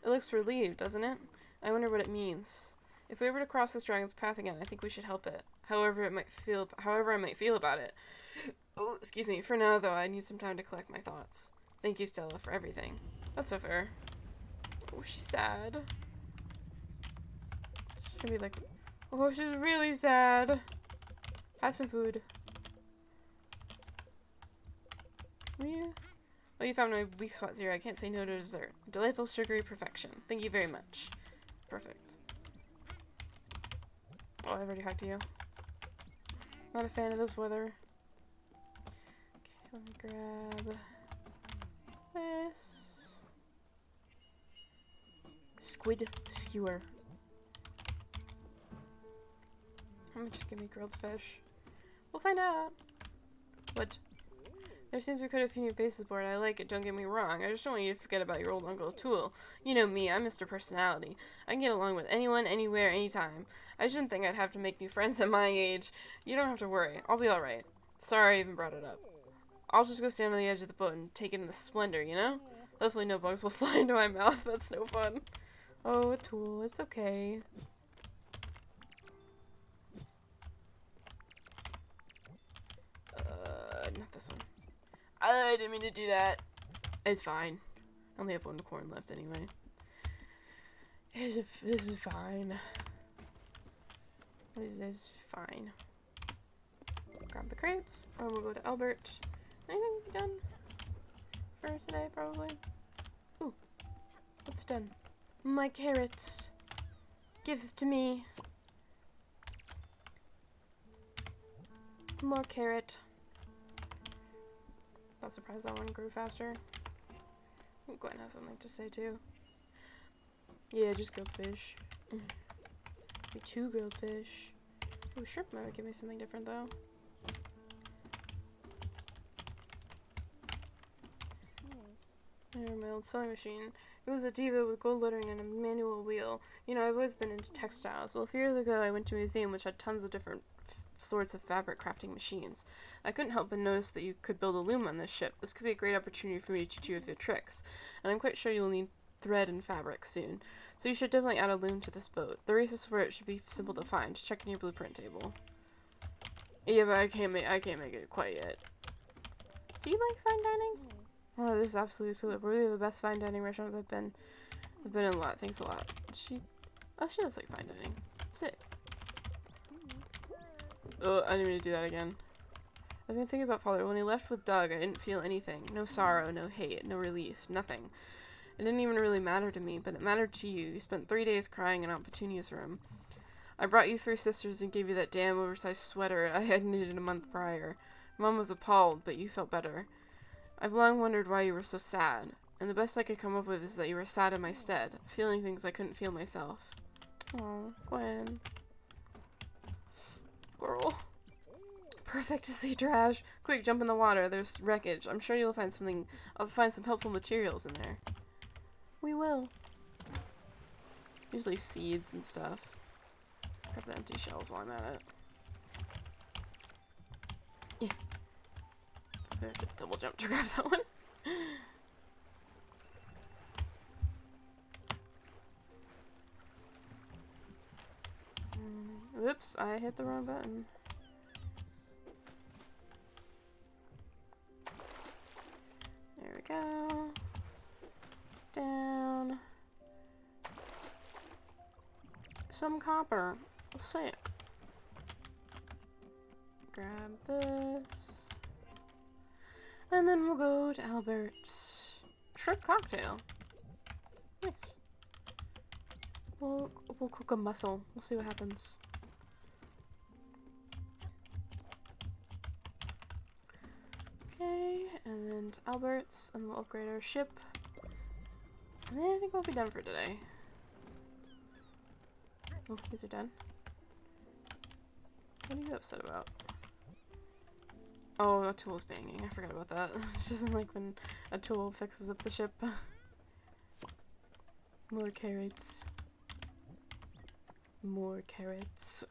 It looks relieved, doesn't it? I wonder what it means. If we were to cross this dragon's path again, I think we should help it. However I might feel about it. Oh, excuse me. For now, though, I need some time to collect my thoughts. Thank you, Stella, for everything. That's so fair. Oh, she's sad. She's gonna be like, oh, she's really sad. Have some food. Yeah. Oh, you found my weak spot, Zero. I can't say no to dessert. Delightful sugary perfection. Thank you very much. Perfect. Oh, I've already talked to you. Not a fan of this weather. Okay, let me grab this. Squid skewer. I'm gonna just give me grilled fish. We'll find out. What? There seems to be quite a few new faces aboard. I like it, don't get me wrong. I just don't want you to forget about your old Uncle Tool. You know me, I'm Mr. Personality. I can get along with anyone, anywhere, anytime. I shouldn't think I'd have to make new friends at my age. You don't have to worry. I'll be alright. Sorry I even brought it up. I'll just go stand on the edge of the boat and take in the splendor, you know? Hopefully no bugs will fly into my mouth. That's no fun. Oh, a tool. It's okay. Not this one. I didn't mean to do that. It's fine. I only have one corn left anyway. This is fine. This is fine. Grab the crepes, and we'll go to Albert. Anything done for today, probably? Ooh, what's done? My carrots. Give to me. More carrot. Not surprised that one grew faster. Gwen has something to say too. Yeah, just grilled fish. Maybe 2 grilled fish. Ooh, shrimp might give me something different though. My old sewing machine. It was a Diva with gold lettering and a manual wheel. You know, I've always been into textiles. Well, a few years ago I went to a museum which had tons of different sorts of fabric crafting machines. I couldn't help but notice that you could build a loom on this ship. This could be a great opportunity for me to teach you a few tricks, and I'm quite sure you'll need thread and fabric soon. So you should definitely add a loom to this boat. The resources for it should be simple to find. Just check in your blueprint table. Yeah, but I can't make it quite yet. Do you like fine dining? Oh, this is absolutely so really the best fine dining restaurants I've been in a lot. Thanks a lot. She does like fine dining. Sick. Oh, I didn't mean to do that again. I've been thinking about Father. When he left with Doug, I didn't feel anything. No sorrow, no hate, no relief, nothing. It didn't even really matter to me, but it mattered to you. You spent 3 days crying in Aunt Petunia's room. I brought you 3 sisters and gave you that damn oversized sweater I had knitted a month prior. Mom was appalled, but you felt better. I've long wondered why you were so sad, and the best I could come up with is that you were sad in my stead, feeling things I couldn't feel myself. Aw, Gwen. Girl. Perfect to see trash. Quick, jump in the water. There's wreckage. I'm sure you'll find something. I'll find some helpful materials in there. We will. Usually seeds and stuff. Grab the empty shells while I'm at it. Yeah. I have to double jump to grab that one. Whoops, I hit the wrong button. There we go. Down. Some copper. Let's see it. Grab this. And then we'll go to Albert's shrimp cocktail. Nice. We'll cook a mussel. We'll see what happens. Okay, and then to Albert's, and we'll upgrade our ship. And then I think we'll be done for today. Oh, these are done. What are you upset about? Oh, a tool's banging. I forgot about that. It's just like when a tool fixes up the ship. More carrots. More carrots.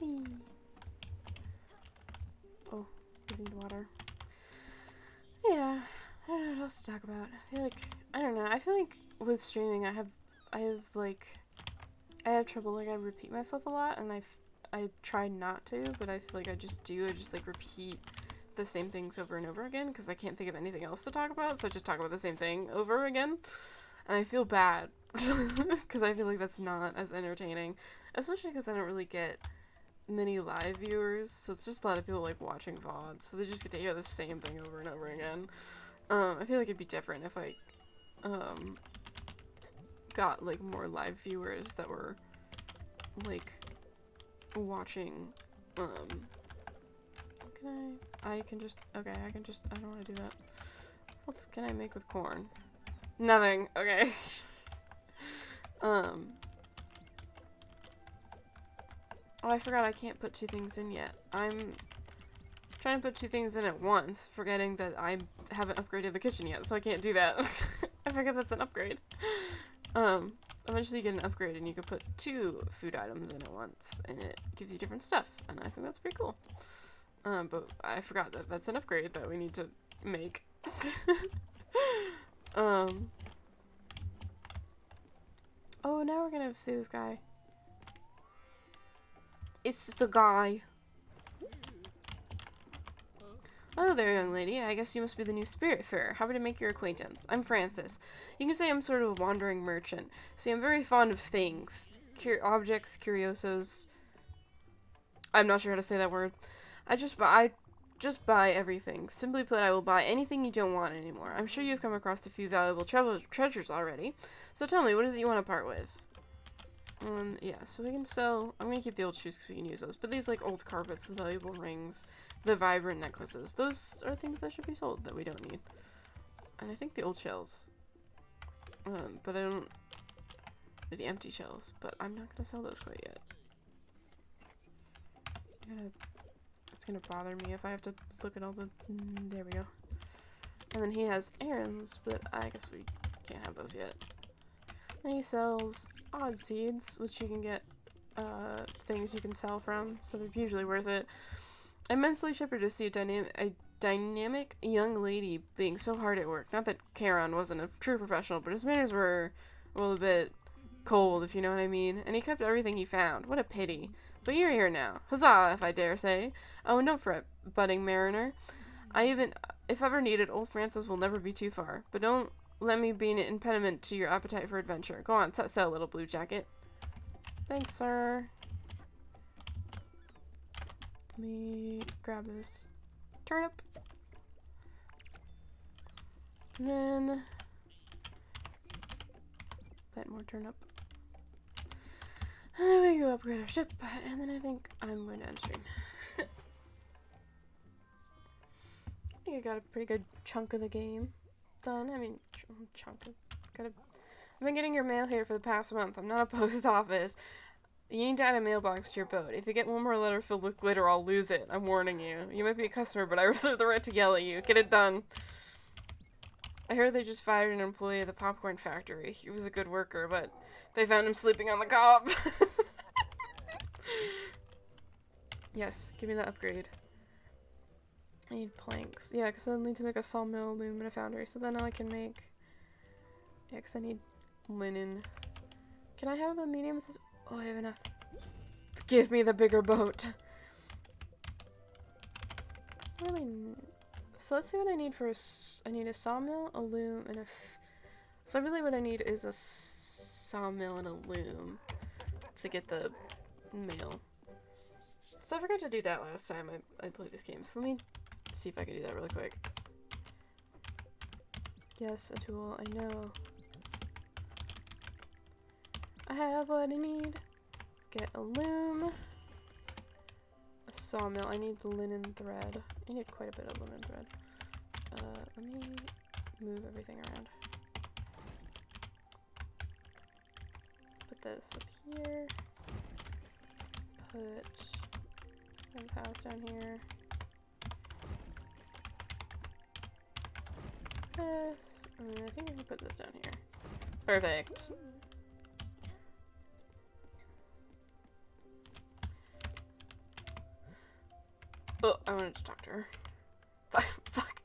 Whee. Oh, I need water. Yeah, I don't know what else to talk about. I don't know. I feel like with streaming, I have trouble. Like I repeat myself a lot, and I try not to, but I feel like I just do. I just like repeat the same things over and over again because I can't think of anything else to talk about, so I just talk about the same thing over again, and I feel bad because I feel like that's not as entertaining, especially because I don't really get many live viewers, so it's just a lot of people like watching VODs, so they just get to hear the same thing over and over again. I feel like it'd be different if I got like more live viewers that were like watching. I don't want to do that. What can I make with corn? Nothing. Okay. Oh, I forgot I can't put two things in yet. I'm trying to put two things in at once, forgetting that I haven't upgraded the kitchen yet, so I can't do that. I forget that's an upgrade. Eventually you get an upgrade and you can put two food items in at once, and it gives you different stuff, and I think that's pretty cool. But I forgot that that's an upgrade that we need to make. Oh, now we're gonna see this guy. It's the guy. Hello there, young lady. I guess you must be the new spiritfarer. Happy to make your acquaintance. I'm Francis. You can say I'm sort of a wandering merchant. See, I'm very fond of things. Objects, curiosos. I'm not sure how to say that word. I just buy everything. Simply put, I will buy anything you don't want anymore. I'm sure you've come across a few valuable treasures already. So tell me, what is it you want to part with? Yeah, so we can sell. I'm gonna keep the old shoes because we can use those. But these, like, old carpets, the valuable rings, the vibrant necklaces, those are things that should be sold that we don't need. And I think the old shells. But I don't. The empty shells, but I'm not gonna sell those quite yet. It's gonna bother me if I have to look at all the. There we go. And then he has errands, but I guess we can't have those yet. And he sells odd seeds, which you can get things you can sell from, so they're usually worth it. I'm immensely chipper to see a dynamic young lady being so hard at work. Not that Charon wasn't a true professional, but his manners were, well, a bit cold, if you know what I mean. And he kept everything he found. What a pity. But you're here now. Huzzah, if I dare say. Oh, and don't fret, budding mariner. If ever needed, old Francis will never be too far. But don't let me be an impediment to your appetite for adventure. Go on, set sail, little blue jacket. Thanks, sir. Let me grab this turnip. And then plant more turnip. And then we go upgrade our ship, and then I think I'm going to end stream. I think I got a pretty good chunk of the game done. I mean, got I've been getting your mail here for the past month. I'm not a post office. You need to add a mailbox to your boat. If you get one more letter filled with glitter, I'll lose it. I'm warning you. You might be a customer, but I reserve the right to yell at you. Get it done. I heard they just fired an employee at the popcorn factory. He was a good worker, but they found him sleeping on the cob. Yes, give me that upgrade. I need planks. Yeah, because I'll need to make a sawmill, loom, and a foundry. So then I can make... Yeah, because I need linen. Can I have the medium? Oh, I have enough. Give me the bigger boat. Really. So let's see what I need for I need a sawmill, a loom, and so really what I need is a sawmill and a loom to get the mail. So I forgot to do that last time I played this game. So let me see if I can do that really quick. Yes, a tool. I know. I have what I need. Let's get a loom. A sawmill. I need linen thread. I need quite a bit of linen thread. Let me move everything around. Put this up here. Put his house down here. This. And I think I can put this down here. Perfect. Oh, I wanted to talk to her. Fuck.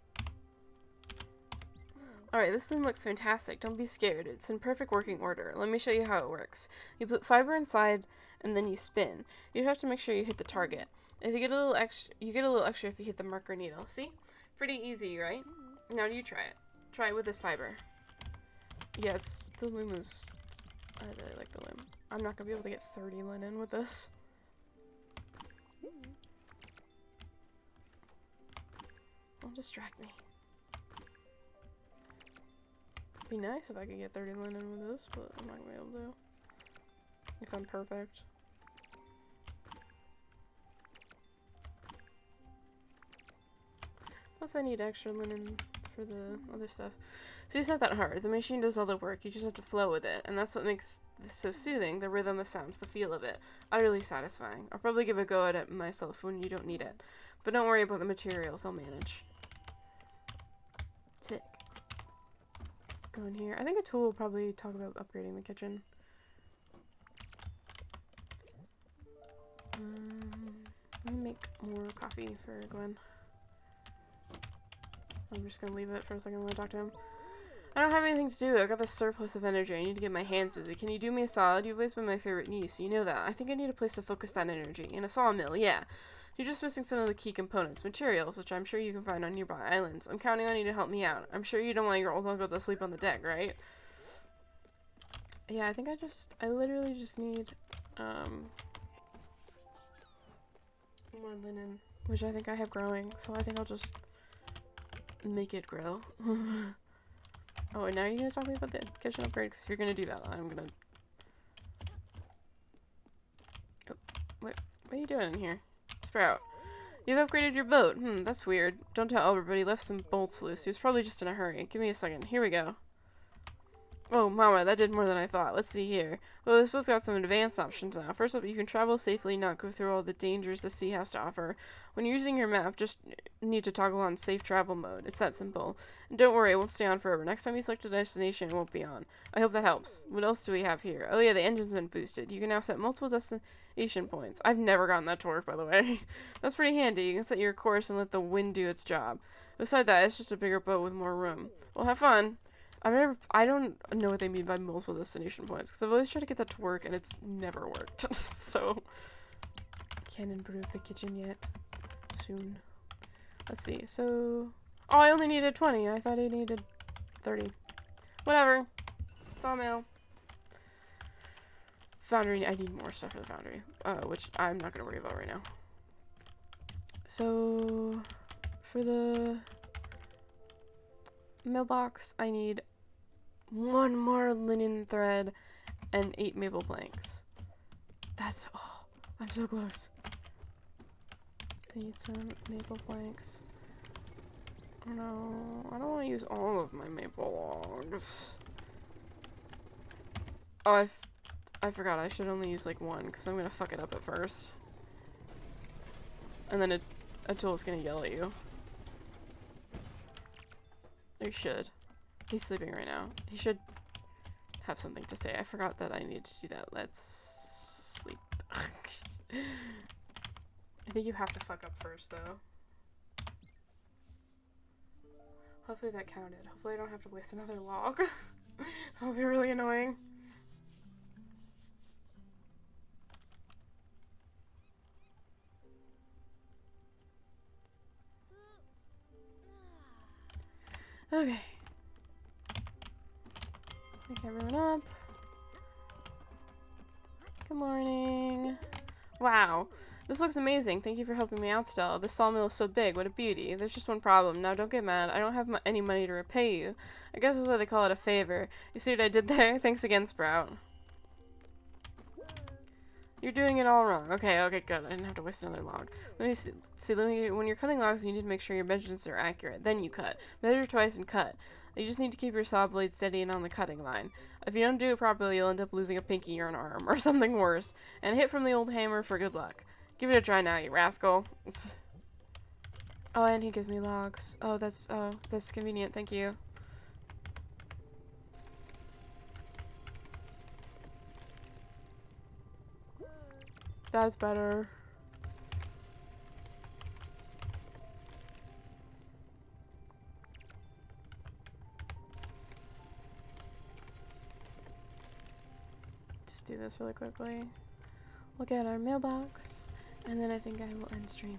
Alright, this loom looks fantastic. Don't be scared. It's in perfect working order. Let me show you how it works. You put fiber inside, and then you spin. You have to make sure you hit the target. If you get a little extra, you get a little extra if you hit the marker needle. See? Pretty easy, right? Now you try it. Try it with this fiber. Yeah, the loom is... I really like the loom. I'm not gonna be able to get 30 linen with this. Don't distract me. It'd be nice if I could get 30 linen with this, but I'm not gonna be able to. If I'm perfect. Plus I need extra linen for the other stuff. So it's not that hard. The machine does all the work. You just have to flow with it. And that's what makes this so soothing. The rhythm, the sounds, the feel of it. Utterly satisfying. I'll probably give a go at it myself when you don't need it. But don't worry about the materials. I'll manage. Sick. Go in here. I think a tool will probably talk about upgrading the kitchen. Let me make more coffee for Gwen. I'm just gonna leave it for a second while I talk to him. I don't have anything to do. I got this surplus of energy. I need to get my hands busy. Can you do me a solid? You've always been my favorite niece. You know that. I think I need a place to focus that energy. In a sawmill, yeah. You're just missing some of the key components. Materials, which I'm sure you can find on nearby islands. I'm counting on you to help me out. I'm sure you don't want your old uncle to sleep on the deck, right? Yeah, I think I literally just need, more linen, which I think I have growing, so I think I'll just make it grow. Oh, and now you're gonna talk to me about the kitchen upgrade, because if you're gonna do that, I'm gonna... Oh, what are you doing in here? Sprout. You've upgraded your boat. That's weird. Don't tell Albert, but he left some bolts loose. He was probably just in a hurry. Give me a second. Here we go. Oh, mama, that did more than I thought. Let's see here. Well, this boat's got some advanced options now. First up, you can travel safely, not go through all the dangers the sea has to offer. When you're using your map, just need to toggle on safe travel mode. It's that simple. And don't worry, it won't stay on forever. Next time you select a destination, it won't be on. I hope that helps. What else do we have here? Oh yeah, the engine's been boosted. You can now set multiple destination points. I've never gotten that to work, by the way. That's pretty handy. You can set your course and let the wind do its job. Beside that, it's just a bigger boat with more room. Well, have fun. I don't know what they mean by multiple destination points, because I've always tried to get that to work, and it's never worked. So, can't improve the kitchen yet. Soon. Let's see, so... Oh, I only needed 20. I thought I needed 30. Whatever. Sawmill. Foundry, I need more stuff for the foundry, which I'm not going to worry about right now. So, for the mailbox, I need 1 more linen thread and 8 maple planks. That's... Oh, I'm so close. I need some maple planks. Oh no, I don't want to use all of my maple logs. Oh, I forgot. I should only use like one because I'm gonna fuck it up at first. And then a tool's gonna yell at you. Or should. He's sleeping right now. He should have something to say. I forgot that I needed to do that. Let's sleep. I think you have to fuck up first, though. Hopefully that counted. Hopefully I don't have to waste another log. That'll be really annoying. Okay. Wake everyone up. Good morning. Wow. This looks amazing. Thank you for helping me out, Stella. This sawmill is so big. What a beauty. There's just one problem. Now, don't get mad. I don't have any money to repay you. I guess that's why they call it a favor. You see what I did there? Thanks again, Sprout. You're doing it all wrong. Okay, okay, good. I didn't have to waste another log. Let me see, when you're cutting logs, you need to make sure your measurements are accurate. Then you cut. Measure twice and cut. You just need to keep your saw blade steady and on the cutting line. If you don't do it properly, you'll end up losing a pinky or an arm, or something worse. And hit from the old hammer for good luck. Give it a try now, you rascal. Oh, and he gives me logs. Oh, that's convenient. Thank you. That's better. Just do this really quickly. Look at our mailbox, and then I think I will end stream.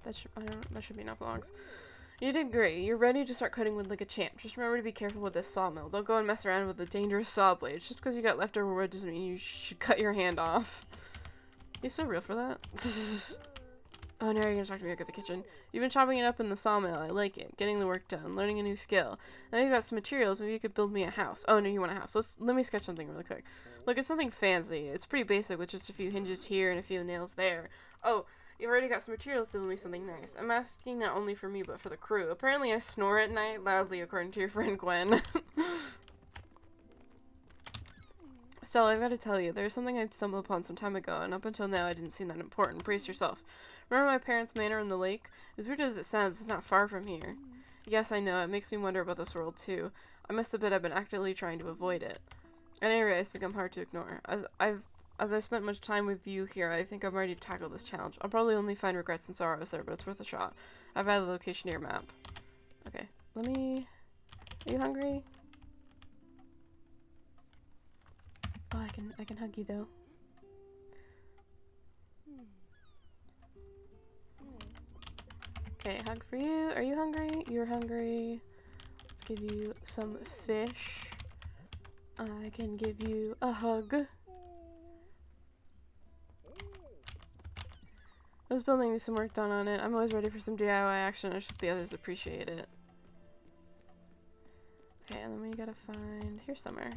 That should be enough logs. You did great. You're ready to start cutting wood like a champ. Just remember to be careful with this sawmill. Don't go and mess around with the dangerous saw blades. Just because you got leftover wood doesn't mean you should cut your hand off. You're so real for that. Oh, now you're gonna talk to me back at the kitchen. You've been chopping it up in the sawmill. I like it. Getting the work done. Learning a new skill. Now you've got some materials. Maybe you could build me a house. Oh, no, you want a house. Let me sketch something really quick. Look, it's something fancy. It's pretty basic with just a few hinges here and a few nails there. Oh, you've already got some materials to build me something nice. I'm asking not only for me, but for the crew. Apparently I snore at night loudly, according to your friend Gwen. Stella, I've got to tell you, there's something I'd stumbled upon some time ago, and up until now I didn't seem that important. Brace yourself. Remember my parents' manor in the lake? As weird as it sounds, it's not far from here. Yes, I know, it makes me wonder about this world too. I must admit I've been actively trying to avoid it. At any rate, it's become hard to ignore. As I've spent much time with you here, I think I'm ready to tackle this challenge. I'll probably only find regrets and sorrows there, but it's worth a shot. I've added the location to your map. Okay, let me... Are you hungry? Oh, I can hug you though. Okay, hug for you. Are you hungry? You're hungry. Let's give you some fish. I can give you a hug. This building needs some work done on it. I'm always ready for some DIY action. I just hope the others appreciate it. Okay, and then we gotta find... Here somewhere.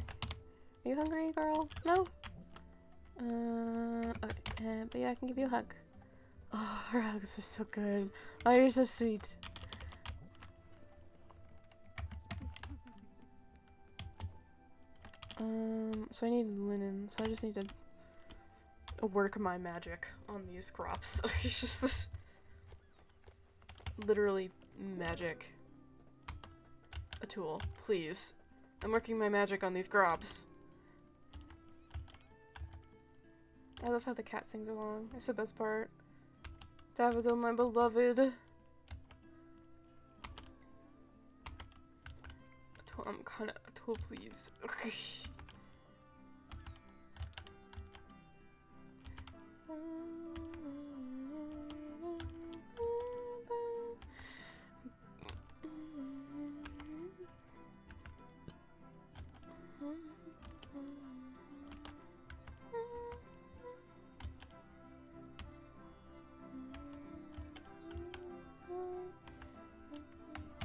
Are you hungry, girl? No? Okay. But yeah, I can give you a hug. Oh, her hugs are so good. Oh, you're so sweet. So I need linen, so I just need to work my magic on these crops. It's just this literally magic. A tool, please. I'm working my magic on these crops. I love how the cat sings along. It's the best part. Davido, my beloved. A tool, a tool, please.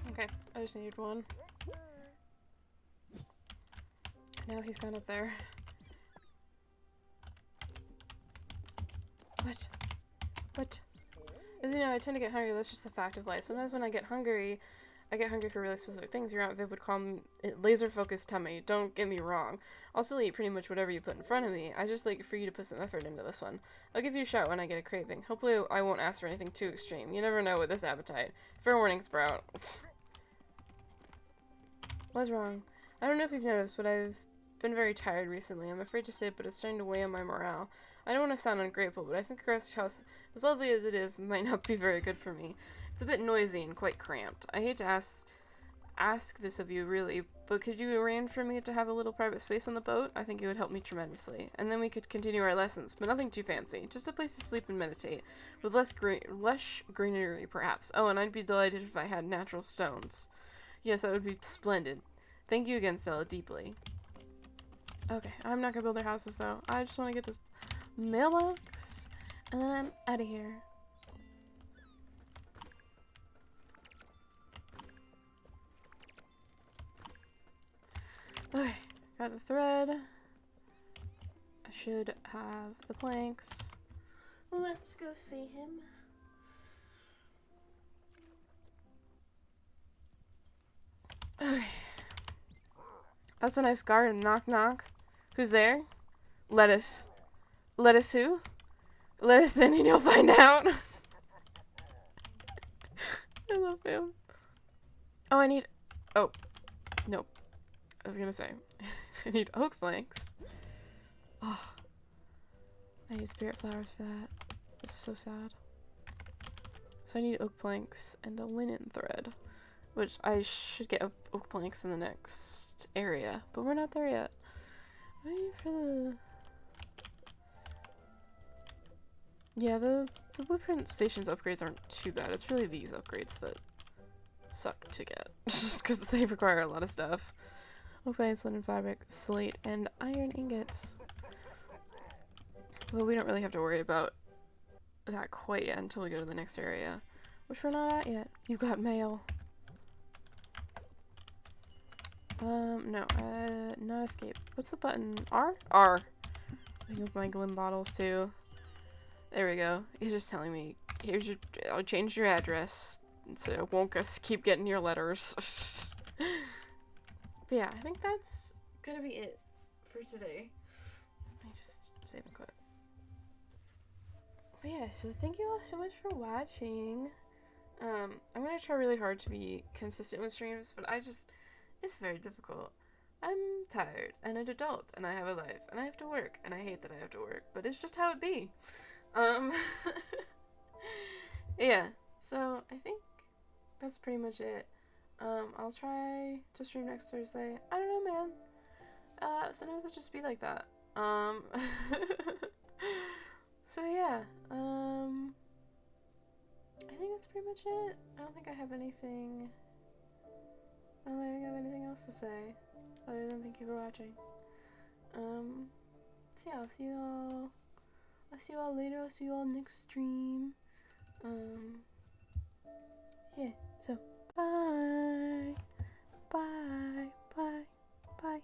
Okay, I just needed one. Now he's gone up there. What? What? As you know, I tend to get hungry. That's just a fact of life. Sometimes when I get hungry for really specific things. Your Aunt Viv would call it laser-focused tummy. Don't get me wrong. I'll still eat pretty much whatever you put in front of me. I just like for you to put some effort into this one. I'll give you a shout when I get a craving. Hopefully I won't ask for anything too extreme. You never know with this appetite. Fair warning, Sprout. What's wrong? I don't know if you've noticed, but I've been very tired recently. I'm afraid to say it, but it's starting to weigh on my morale. I don't want to sound ungrateful, but I think the rest house, as lovely as it is, might not be very good for me. It's a bit noisy and quite cramped. I hate to ask this of you, really, but could you arrange for me to have a little private space on the boat? I think it would help me tremendously. And then we could continue our lessons, but nothing too fancy. Just a place to sleep and meditate, with less greenery, perhaps. Oh, and I'd be delighted if I had natural stones. Yes, that would be splendid. Thank you again, Stella, deeply. Okay, I'm not gonna build their houses, though. I just want to get this mailbox, and then I'm out of here. Okay, got the thread. I should have the planks. Let's go see him. Okay. That's a nice garden. Knock, knock. Who's there? Lettuce. Lettuce who? Lettuce in and you'll find out. I love him. Oh, I need... Oh. Nope. I was gonna say. I need oak planks. Oh. I need spirit flowers for that. This is so sad. So I need oak planks and a linen thread. Which I should get oak planks in the next area. But we're not there yet. What do I need for the... Yeah, the blueprint stations upgrades aren't too bad. It's really these upgrades that suck to get. Because they require a lot of stuff. Oak planks, linen fabric, slate, and iron ingots. Well, we don't really have to worry about that quite yet until we go to the next area. Which we're not at yet. You got mail. No, not escape. What's the button? R? R. I go with my Glim bottles too. There we go. He's just telling me, here's your, I'll change your address, so I won't keep getting your letters. But yeah, I think that's gonna be it for today. Let me just save and quit. But yeah, so thank you all so much for watching. I'm gonna try really hard to be consistent with streams, but it's very difficult. I'm tired, and an adult, and I have a life, and I have to work, and I hate that I have to work, but it's just how it be. Yeah, so I think that's pretty much it. I'll try to stream next Thursday. I don't know, man. Sometimes it just be like that. So yeah, I think that's pretty much it. I don't think I have anything else to say, other than thank you for watching. So yeah, I'll see you all later. I'll see you all next stream. Yeah, so bye, bye, bye, bye.